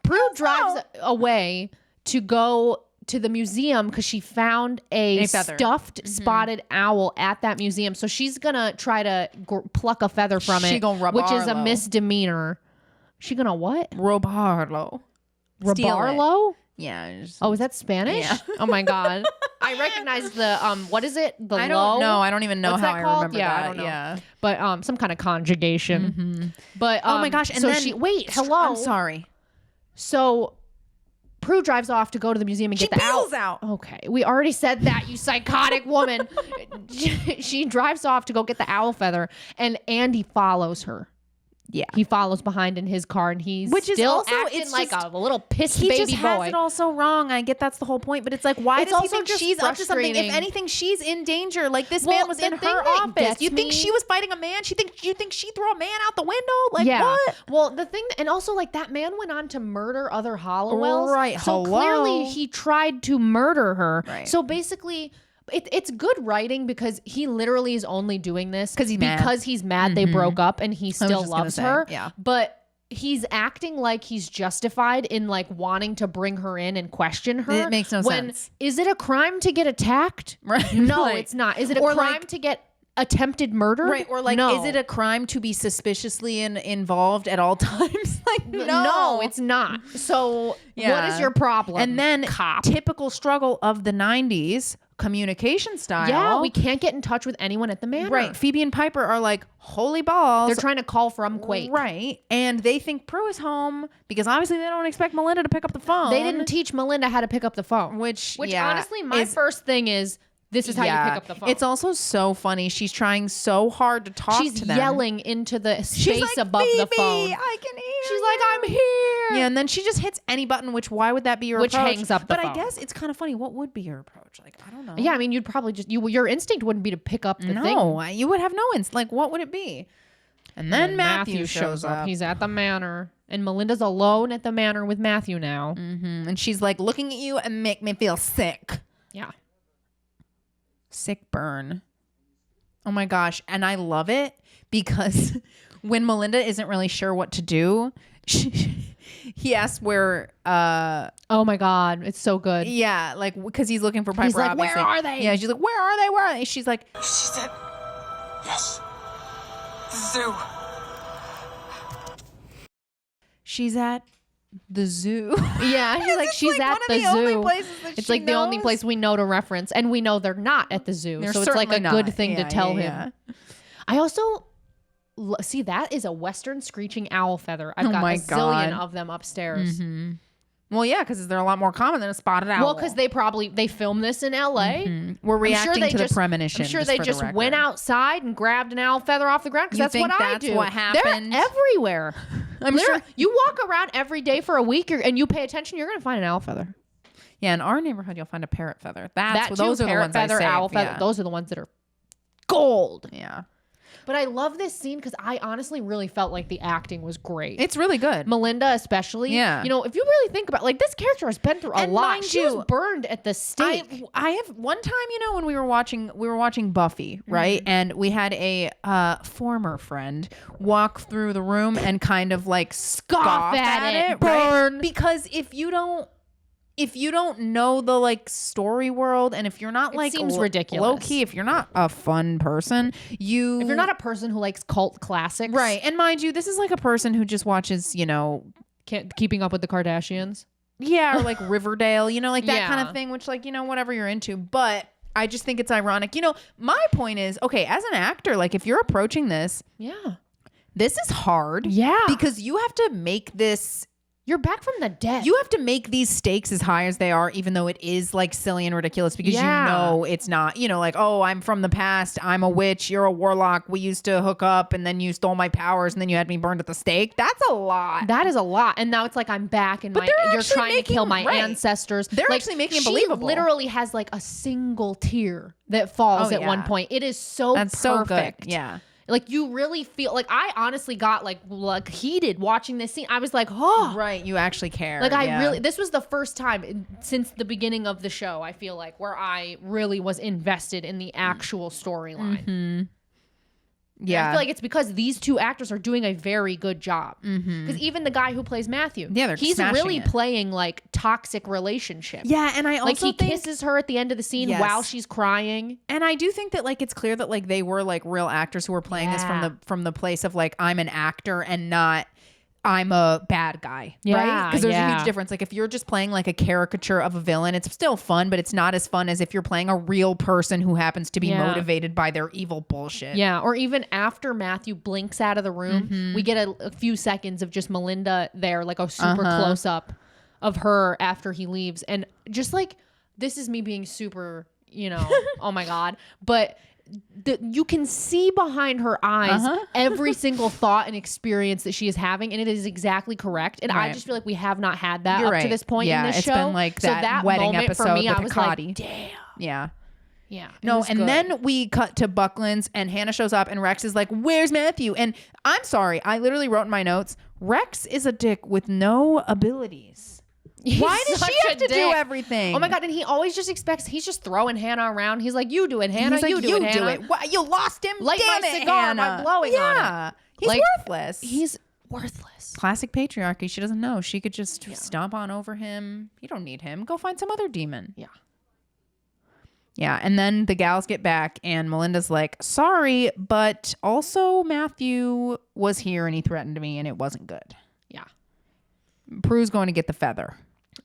Prue drives away to go to the museum because she found a feather. stuffed spotted owl at that museum. So she's gonna try to pluck a feather from She it, gonna rub which is a Arlo. misdemeanor. She gonna what? Rob Harlow. Steal it. Rabarlo? Yeah. just- Oh, is that Spanish? Yeah. Oh my God. I I recognize the what is it? The I low? don't know. I don't even know What's how that I called? remember Yeah, that. I don't know. Yeah. But some kind of conjugation. But Oh my gosh! And so then hello. I'm sorry. So Prue drives off to go to the museum and She get the owl. peels out. Okay, we already said that, you psychotic woman. She drives off to go get the owl feather, and Andy follows her. Yeah. He follows behind in his car, and he's Which is still also, acting it's like just- a little pissed He baby just boy. has it all so wrong. I get that's the whole point, but it's like, why It's does he also think just she's up to something? If frustrating. anything, she's in danger. Like this Well, man was the in thing her that office. gets You think me- she was fighting a man? You think she threw a man out the window? Like what? Well, the thing, and also like that man went on to murder other Hollowells. Right, So hello. clearly he tried to murder her. Right. So basically, it's good writing because he literally is only doing this 'Cause he's mad. because he's mad they broke up and he still just gonna loves say, her. yeah. But he's acting like he's justified in like wanting to bring her in and question her. It makes no when, sense. Is it a crime to get attacked? Right. No, Like- it's not. Is it a or, crime like- to get attempted murder? Right. Or like, no. is it a crime to be suspiciously involved at all times? Like No, it's not. So what Yeah. is your problem? And then cop. typical struggle of the 90s communication style. Yeah, we can't get in touch with anyone at the manor. Right. Phoebe and Piper are like, holy balls. They're trying to call from Quake. Right. And they think Prue is home because obviously they don't expect Melinda to pick up the phone. They didn't teach Melinda how to pick up the phone. Which yeah, honestly, my first thing is this is how you pick up the phone. It's also so funny. She's trying so hard to talk She's to them. yelling into the space She's like, above the Phoebe, phone. I can hear She's you. like, I'm here. Yeah, and then she just hits any button, which why would that be your Which approach? hangs up the But I phone. guess it's kind of funny. What would be your approach? Like, I don't know. Yeah, I mean, you'd probably just your instinct wouldn't be to pick up the thing. No, you would have no like, what would it be? And then Matthew shows up. He's at the manor, and Melinda's alone at the manor with Matthew now. And she's like, looking at you and make me feel sick. Yeah. Sick burn. Oh my gosh. And I love it because when Melinda isn't really sure what to do, he asks where, Oh my God, it's so good. yeah, like, because he's looking for Piper. He's like, "Where obviously. are they?" Yeah, she's like, where are they? Where are they? She's like, She said, yes. The zoo. she's at the zoo. Yeah, she's like, It's she's like at one of the the only zoo. places that It's she like the only knows. place we know to reference, and we know they're not at the zoo. They're So it's like a certainly good not. thing to Yeah, tell yeah, him. I also see that is a Western screeching owl feather. I've Oh got my a zillion God. of them upstairs. Well, yeah, because they're a lot more common than a spotted owl. Well, because they filmed this in L.A. we're reacting to the just, premonition. I'm sure just they for the just record. went outside and grabbed an owl feather off the ground because You that's think what I that's do. what happened? They're everywhere. I'm sure. You walk around every day for a week and you pay attention, you're going to find an owl feather. Yeah, in our neighborhood, you'll find a parrot feather. That too, Those are the parrot ones feather, I saved. owl feather. Yeah. Those are the ones that are gold. Yeah. But I love this scene because I honestly really felt like the acting was great. It's really good. Melinda especially. Yeah. You know, if you really think about like this character has been through a And lot. mind She you, was burned at the stake. I have one time, when we were watching Buffy, right? Mm-hmm. And we had a former friend walk through the room and kind of like scoff at it. right? Burn. Because if you don't know the like story world, and if you're not like seems ridiculous. low key, if you're not a fun person, If you're not a person who likes cult classics, right. And mind you, this is like a person who just watches, Keeping Up with the Kardashians. yeah, or like Riverdale, like that kind Yeah. of thing, which like, whatever you're into. But I just think it's ironic. My point is, okay, as an actor, like if you're approaching this, Yeah. this is hard. Yeah. Because you have to make this, You're back from the dead. you have to make these stakes as high as they are, even though it is like silly and ridiculous because Yeah. it's not, like, oh, I'm from the past. I'm a witch. You're a warlock. We used to hook up and then you stole my powers and then you had me burned at the stake. That's a lot. That is a lot. And now it's like I'm back and But they're you're actually trying to kill my making- right. ancestors. They're Like, actually making it she believable. literally has like a single tear that falls Oh, at one yeah. point. It is so That's so perfect. good. Yeah. Like you really feel like I honestly got like heated watching this scene. I was like, oh, Right. You actually care. like I yeah. really. This was the first time since the beginning of the show. I feel like where I really was invested in the actual storyline. Yeah. I feel like it's because these two actors are doing a very good job. Because even the guy who plays Matthew, Yeah, they're he's smashing really it. playing like toxic relationship. Yeah, and I also Like he think, kisses her at the end of the scene Yes. while she's crying. and I do think that like it's clear that like they were like real actors who were playing this Yeah. from the place of like I'm an actor and not I'm a bad guy, right? Because there's a huge difference. Like if you're just playing like a caricature of a villain, it's still fun, but it's not as fun as if you're playing a real person who happens to be motivated by their evil bullshit. Yeah, or even after Matthew blinks out of the room, we get a few seconds of just Melinda there, like a super close up of her after he leaves. And just like, this is me being super, oh my God. But you can see behind her eyes every single thought and experience that she is having, and it is exactly correct. And I just feel like we have not had that up to this point in this show. It's been like that wedding episode for me, with I was Hikati. Like, damn. Yeah. Yeah. No, and then we cut to Buckland's, and Hannah shows up, and Rex is like, "Where's Matthew?" And I'm sorry, I literally wrote in my notes, Rex is a dick with no abilities. Why does she have to do everything? Oh my God. And he always just expects, he's just throwing Hannah around. He's like, you do it, Hannah. He's like, you do it, Hannah. Why, you lost him. Light Damn my it, cigar Hannah. by blowing on it. He's like, worthless. He's worthless. Classic patriarchy. She doesn't know. She could just stomp on over him. You don't need him. Go find some other demon. Yeah. Yeah. And then the gals get back, and Melinda's like, sorry, but also Matthew was here and he threatened me and it wasn't good. Yeah. Prue's going to get the feather.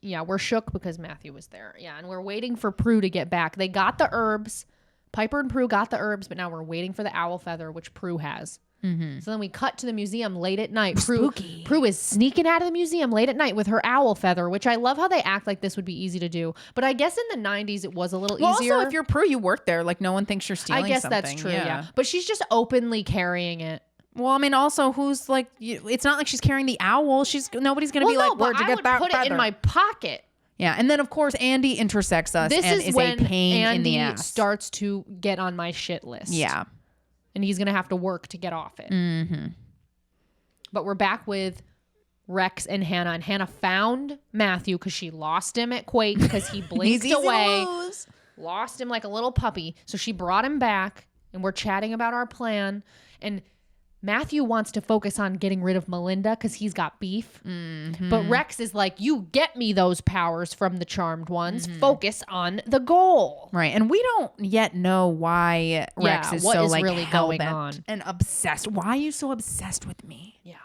Yeah, we're shook because Matthew was there. Yeah, and we're waiting for Prue to get back. They got the herbs. Piper and Prue got the herbs, but now we're waiting for the owl feather, which Prue has. So then we cut to the museum late at night. Prue is sneaking out of the museum late at night with her owl feather, which I love how they act like this would be easy to do. But I guess in the 90s, it was a little easier. Also, if you're Prue, you work there. Like, no one thinks you're stealing something. I guess that's true, yeah. But she's just openly carrying it. Well, I mean, also, who's like, it's not like she's carrying the owl. Nobody's going to be like, where'd you get that feather? I would put it in my pocket. Yeah, and then of course Andy intersects us and is when a pain Andy in the ass. Starts to get on my shit list. Yeah, and he's gonna have to work to get off it. But we're back with Rex and Hannah found Matthew because she lost him at Quake because he blinked away, lost him like a little puppy. So she brought him back, and we're chatting about our plan. And Matthew wants to focus on getting rid of Melinda because he's got beef. But Rex is like, you get me those powers from the Charmed Ones. Focus on the goal. Right. And we don't yet know why Rex is so like really going on and obsessed. Why are you so obsessed with me? Yeah.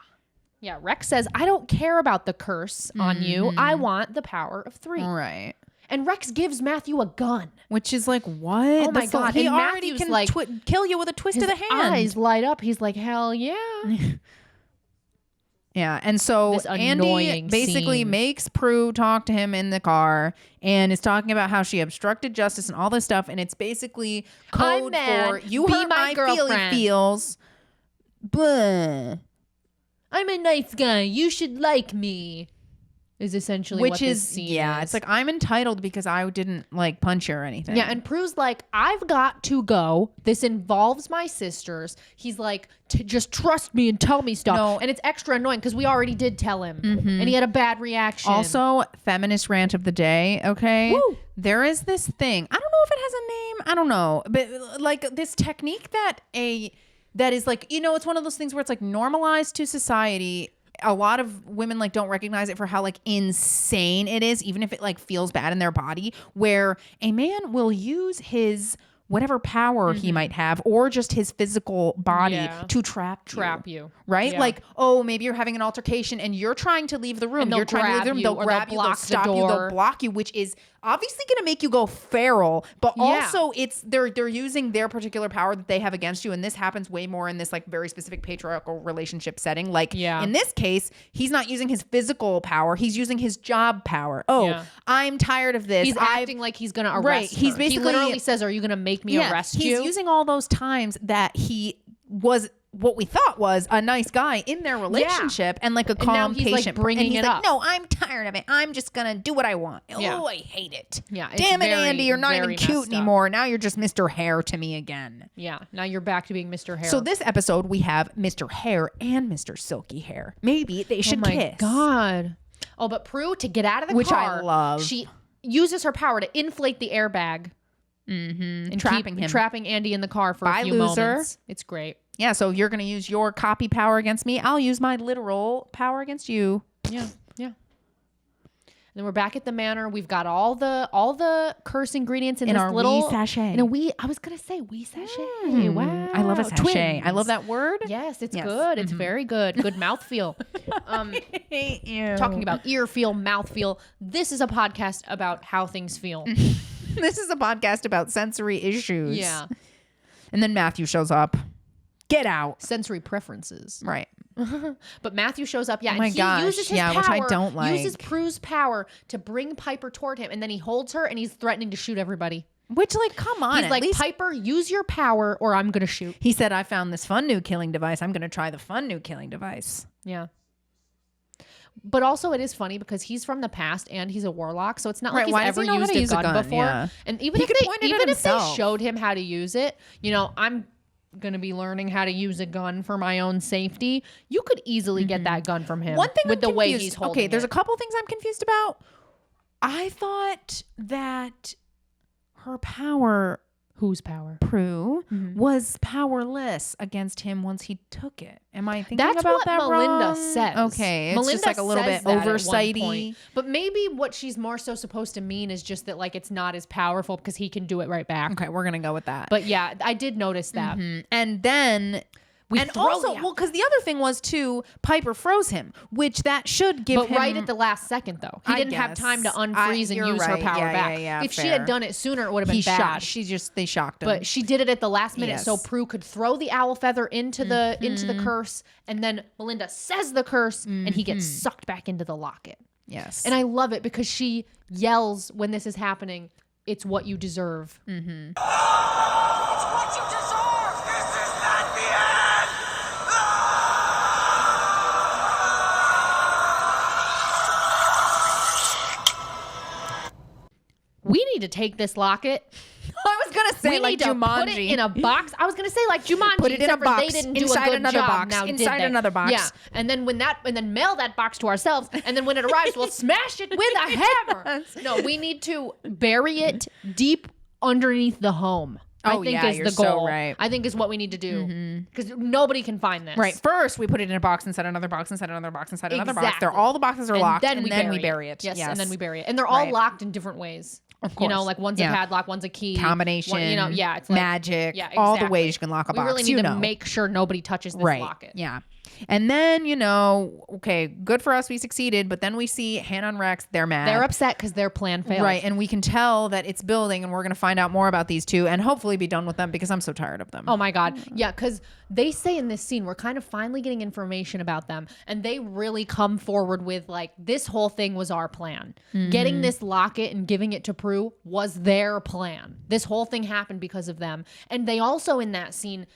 Yeah. Rex says, I don't care about the curse on you. I want the power of 3. Right. And Rex gives Matthew a gun. Which is like, what? Oh my God. He and already Matthew's can like, kill you with a twist of the hand. Eyes light up. He's like, hell yeah. Yeah. And so Andy basically makes Prue talk to him in the car and is talking about how she obstructed justice and all this stuff. And it's basically code for you hurt my feels. Blah. I'm a nice guy. You should like me. Is essentially what this scene is. It's like, I'm entitled because I didn't like punch you or anything. Yeah, and Prue's like, I've got to go. This involves my sisters. He's like, just trust me and tell me stuff. No. And it's extra annoying because we already did tell him, and he had a bad reaction. Also, feminist rant of the day. Okay, woo. There is this thing. I don't know if it has a name. I don't know, but like this technique that is like, it's one of those things where it's like normalized to society. A lot of women like don't recognize it for how like insane it is, even if it like feels bad in their body, where a man will use his whatever power he might have or just his physical body to trap you. Right? Yeah. Like, oh, maybe you're having an altercation and you're trying to leave the room. You're trying to leave the room. They'll grab you, they'll stop you, they'll block you, which is obviously going to make you go feral, but also it's they're using their particular power that they have against you. And this happens way more in this like very specific patriarchal relationship setting. Like in this case, he's not using his physical power. He's using his job power. I'm tired of this. He's acting like he's going to arrest her. He's basically, he literally says, are you going to make me arrest you? He's using all those times that he was what we thought was a nice guy in their relationship and like a calm, patient, like bringing it up. No, I'm tired of it. I'm just gonna do what I want. Oh, I hate it. Yeah, damn it, Andy, you're not even cute anymore. Now you're just Mr. Hair to me again. Yeah, now you're back to being Mr. Hair. So this episode we have Mr. Hair and Mr. Silky Hair. Maybe they should kiss. Oh my God. Oh, but Prue, to get out of the car, which I love, she uses her power to inflate the airbag. And trapping Andy in the car for a few moments. It's great. Yeah, so you're going to use your copy power against me. I'll use my literal power against you. Yeah. then we're back at the manor. We've got all the curse ingredients in this our little wee sachet. In a wee, I was gonna say wee sachet. Wow, I love a sachet. Twins. I love that word. Yes, it's good. It's very good. Good mouthfeel. Talking about ear feel, mouth feel. This is a podcast about how things feel. This is a podcast about sensory issues. Yeah. And then Matthew shows up. Get out. Sensory preferences. Right. But Matthew shows up, Oh my and he gosh, uses his yeah, power, which I don't like. uses Prue's power to bring Piper toward him, and then he holds her, and he's threatening to shoot everybody. Which, like, come on. He's at like, least Piper, use your power, or I'm gonna shoot. he said, I found this fun new killing device. I'm going to try the fun new killing device. Yeah. But also, it is funny because he's from the past and he's a warlock, so it's not like Right, he's why does ever he know how used to a use a gun gun? before. Yeah. And even He if could they point it at even if they himself. showed him how to use it, I'm gonna be learning how to use a gun for my own safety. You could easily get that gun from him. One thing with I'm the way confused- he's holding Okay, there's it. a couple things I'm confused about. I thought that her power, Whose power? Prue, was powerless against him once he took it. Am I thinking That's about what that Melinda wrong? says. Okay, it's Melinda just like a little says bit that at one oversighty. point. But maybe what she's more so supposed to mean is just that like it's not as powerful because he can do it right back. Okay, we're gonna go with that. But yeah, I did notice that. And then and throw also, the- well, because the other thing was too, Piper froze him, which that should give But him. right at the last second, though, he I didn't have guess. time to unfreeze and You're use her right. power Yeah, back. yeah, If she fair. had done it sooner, it would have been he bad. shocked. They shocked him. But she did it at the last minute, so Yes. Prue could throw the owl feather into the curse, and then Melinda says the curse, and he gets sucked back into the locket. yes, And I love it because she yells when this is happening, "It's what you deserve." It's what you deserve! This is not the end! We need to take this locket. I was gonna say We like need to Jumanji. put it in a box. I was gonna say like Jumanji. Put it in a except for box, They didn't do inside a good another job. box, Now, did inside they? another box. Yeah, and then mail that box to ourselves. And then when it arrives, we'll smash it with a hammer. No, we need to bury it deep underneath the home. I Oh, think yeah, is you're the so goal. right. I think is what we need to do because nobody can find this. Right. First, we put it in a box inside another box inside another box inside another box. Exactly. All the boxes are And locked, then and we then we bury bury it. Yes, Yes. and then we bury it, and they're all Right. locked in different ways. Of You know, course. like one's a Yeah. padlock, one's a key Combination. Yeah, it's like, magic. Yeah, All the exactly. ways you can lock a We box. really need you to know. make sure nobody touches this right. locket. Yeah. And then, okay, good for us. We succeeded. But then we see Hannah and Rex. They're mad. They're upset because their plan failed. Right. And we can tell that it's building, and we're going to find out more about these two and hopefully be done with them because I'm so tired of them. Oh my God. Yeah, because they say in this scene, we're kind of finally getting information about them. And they really come forward with like, this whole thing was our plan. Getting this locket and giving it to Prue was their plan. This whole thing happened because of them. And they also in that scene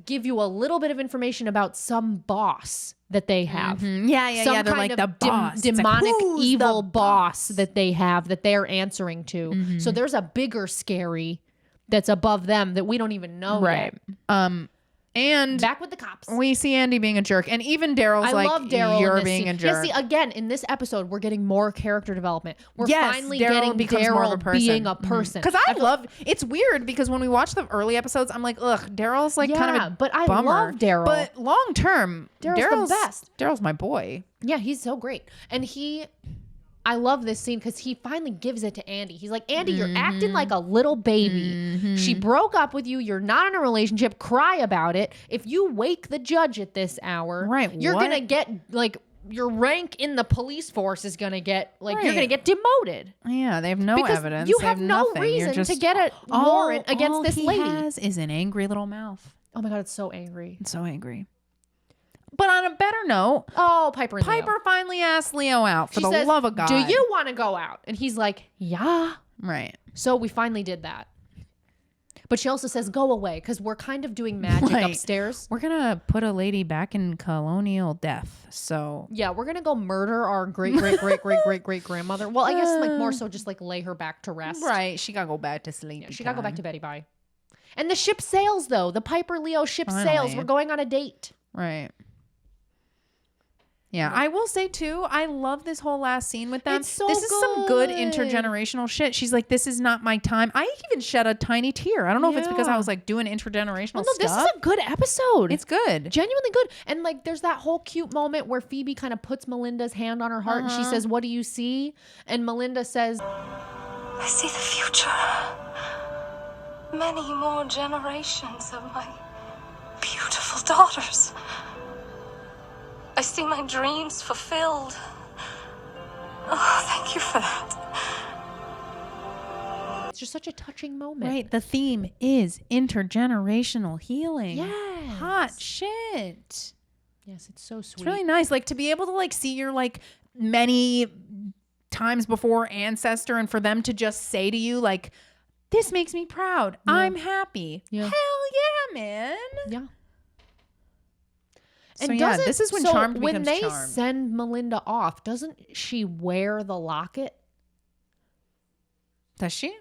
give you a little bit of information about some boss that they have. Yeah. Some They're kind like of the boss. It's like, demonic who's the evil boss that they have that they're answering to. Mm-hmm. So there's a bigger scary that's above them that we don't even know Right. yet. And Back with the cops. we see Andy being a jerk. And even Daryl's I like, love Daryl. you're in this being scene. a jerk. Yeah, see, again, in this episode, we're getting more character development. We're Yes, finally Daryl getting becomes more of a Daryl person. being a person. Because I love it's weird because when we watch the early episodes, I'm like, ugh, Daryl's like kind of Yeah, a but I bummer. love Daryl. But long term, Daryl's the best. Daryl's my boy. Yeah, he's so great. And I love this scene because he finally gives it to Andy. He's like, Andy, you're acting like a little baby. She broke up with you. You're not in a relationship. Cry about it. If you wake the judge at this hour, Right, you're what? going to get like your rank in the police force is going to get like you're Right. going to get demoted. Yeah, they have no Because evidence. you They have no nothing. You're reason to just- get a warrant against all this he lady. has is an angry little mouth. Oh my God, it's so angry. It's so angry. But on a better note, Oh, Piper and Leo. Piper finally asks Leo out for She the says, love of God. do you want to go out? And he's like, yeah. Right. So we finally did that. But she also says, go away, because we're kind of doing magic Right. upstairs. We're gonna put a lady back in colonial death. So Yeah, we're going to go murder our great-great-great-great-great-great-grandmother. Well, I guess like more so just like lay her back to rest. right, she gotta go back to sleep. Yeah, she got to go back to Betty Bye. And the ship sails, though. The Piper Leo ship sails. Finally. We're going on a date. Right. Yeah, I will say too, I love this whole last scene with them. It's so this is some good good. intergenerational shit. She's like, this is not my time. I even shed a tiny tear. I don't know if it's because I Yeah. was like doing intergenerational Well, no, this stuff. is a good episode. It's good. Genuinely good. And like there's that whole cute moment where Phoebe kind of puts Melinda's hand on her heart and she says, "What do you see?" And Melinda says, I see the future. Many more generations of my beautiful daughters. I see my dreams fulfilled. Oh, thank you for that. it's just such a touching moment. Right. The theme is intergenerational healing. Yes. Hot shit. Yes, it's so sweet. It's really nice. Like to be able to like see your like many times before ancestor and for them to just say to you like, this makes me proud. I'm happy. Yeah. Hell yeah, man. Yeah. So yeah, this is when Charmed when becomes they Charmed. send Melinda off, doesn't she wear the locket? Does she?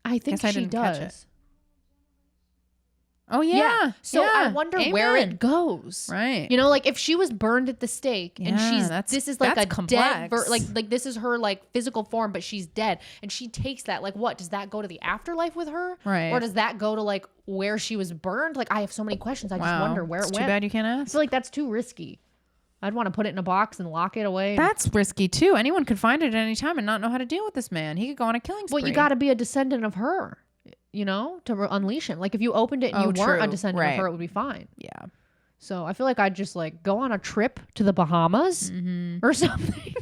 I think Guess I she didn't catch does. it. Oh yeah. So I Yeah. wonder where Amen. it goes. Right. You know, like if she was burned at the stake and Yeah, this is like that's a complex. dead, like this is her like physical form, but she's dead, and she takes that. Like, what does that go to the afterlife with her? Right. Or does that go to like where she was burned? Like, I have so many questions. I just wonder where it's it too went. bad you can't I ask. feel like that's too risky. I'd want to put it in a box and lock it away. That's risky too. Anyone could find it at any time and not know how to deal with this man. He could go on a killing spree. well, you got to be a descendant of her, you know, to unleash him. Like if you opened it and you weren't a true. descendant Right. of her, it would be fine. Yeah. So I feel like I'd just like go on a trip to the Bahamas or something.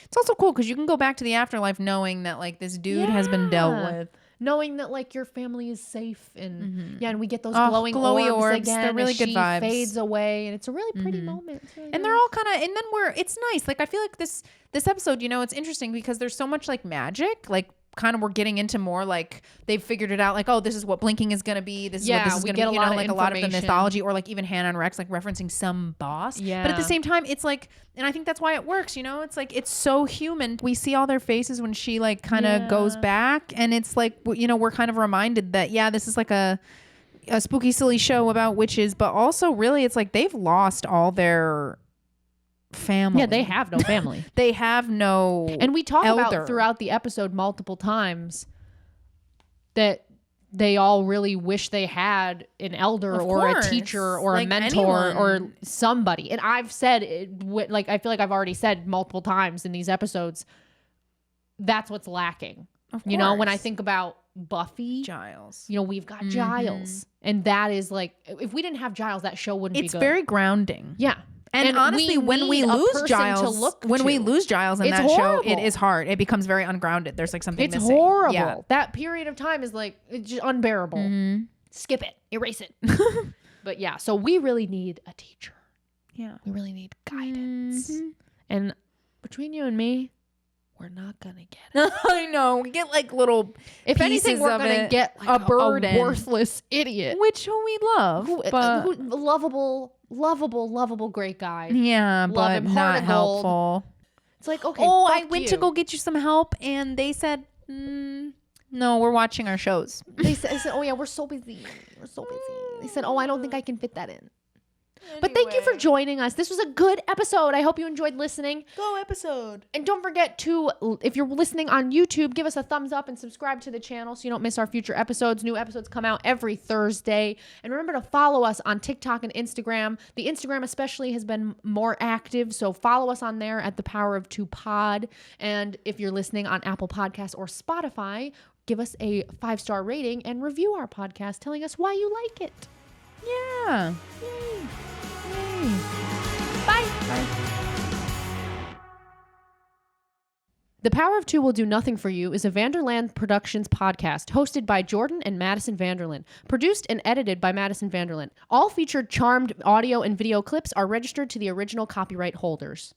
It's also cool because you can go back to the afterlife knowing that like this dude has been dealt Yeah. with. Knowing that like your family is safe and and we get those Oh, glowing glowy orbs orbs. again. They're really as good she vibes. fades away, and it's a really pretty moment. It's really And they're nice. all kind of, and then it's nice. Like I feel like this episode, you know, it's interesting because there's so much like magic, like kind of we're getting into more like they've figured it out. Like, oh, this is what blinking is going to be. This is what Yeah, this is we going to get be. a You know, lot of like a lot of the information. mythology or like even Hannah and Rex like referencing some boss. Yeah. But at the same time, it's like, and I think that's why it works. You know, it's like it's so human. We see all their faces when she like kind of goes back, and it's like you know we're kind of reminded that this is like a spooky silly show about witches, but also really it's like they've lost all their family. Yeah, they have no family. They have no And we talk elder. about throughout the episode multiple times that they all really wish they had an elder Of or course. a teacher or Like a mentor anyone. or somebody. And I've said it, like I feel like I've already said multiple times in these episodes, that's what's lacking. Of You know, when I course. think about Buffy, Giles. you know, we've got Giles, and that is like, if we didn't have Giles, that show wouldn't be It's good. very grounding. Yeah. And honestly, when we need a lose person Giles, to look when we to. lose Giles in It's that show, it horrible. is hard. It becomes very ungrounded. There's like something It's missing. horrible. Yeah. That period of time is like, it's just unbearable. Skip it, erase it. But yeah, so we really need a teacher. Yeah. We really need guidance. And between you and me, we're not gonna get it. I know. We get like little If anything, pieces we're of gonna it, get like a burden. a worthless idiot. which who we love. but Lovable, great guy. yeah, Love but him. Heart not of gold. helpful. It's like, okay, Oh, I fuck went you. to go get you some help and they said, no, we're watching our shows. They said, oh yeah, we're so busy. They said, oh, I don't think I can fit that in. But thank you for joining us. This was a good episode. I hope you enjoyed listening. Go episode. And don't forget to, if you're listening on YouTube, give us a thumbs up and subscribe to the channel so you don't miss our future episodes. New episodes come out every Thursday. And remember to follow us on TikTok and Instagram. The Instagram especially has been more active, so follow us on there at The Power of Two Pod. And if you're listening on Apple Podcasts or Spotify, give us a 5-star rating and review our podcast telling us why you like it. Yeah. Bye. The Power of Two Will Do Nothing for You is a Vanderland Productions podcast hosted by Jordan and Madison Vanderland, produced and edited by Madison Vanderland. All featured Charmed audio and video clips are registered to the original copyright holders.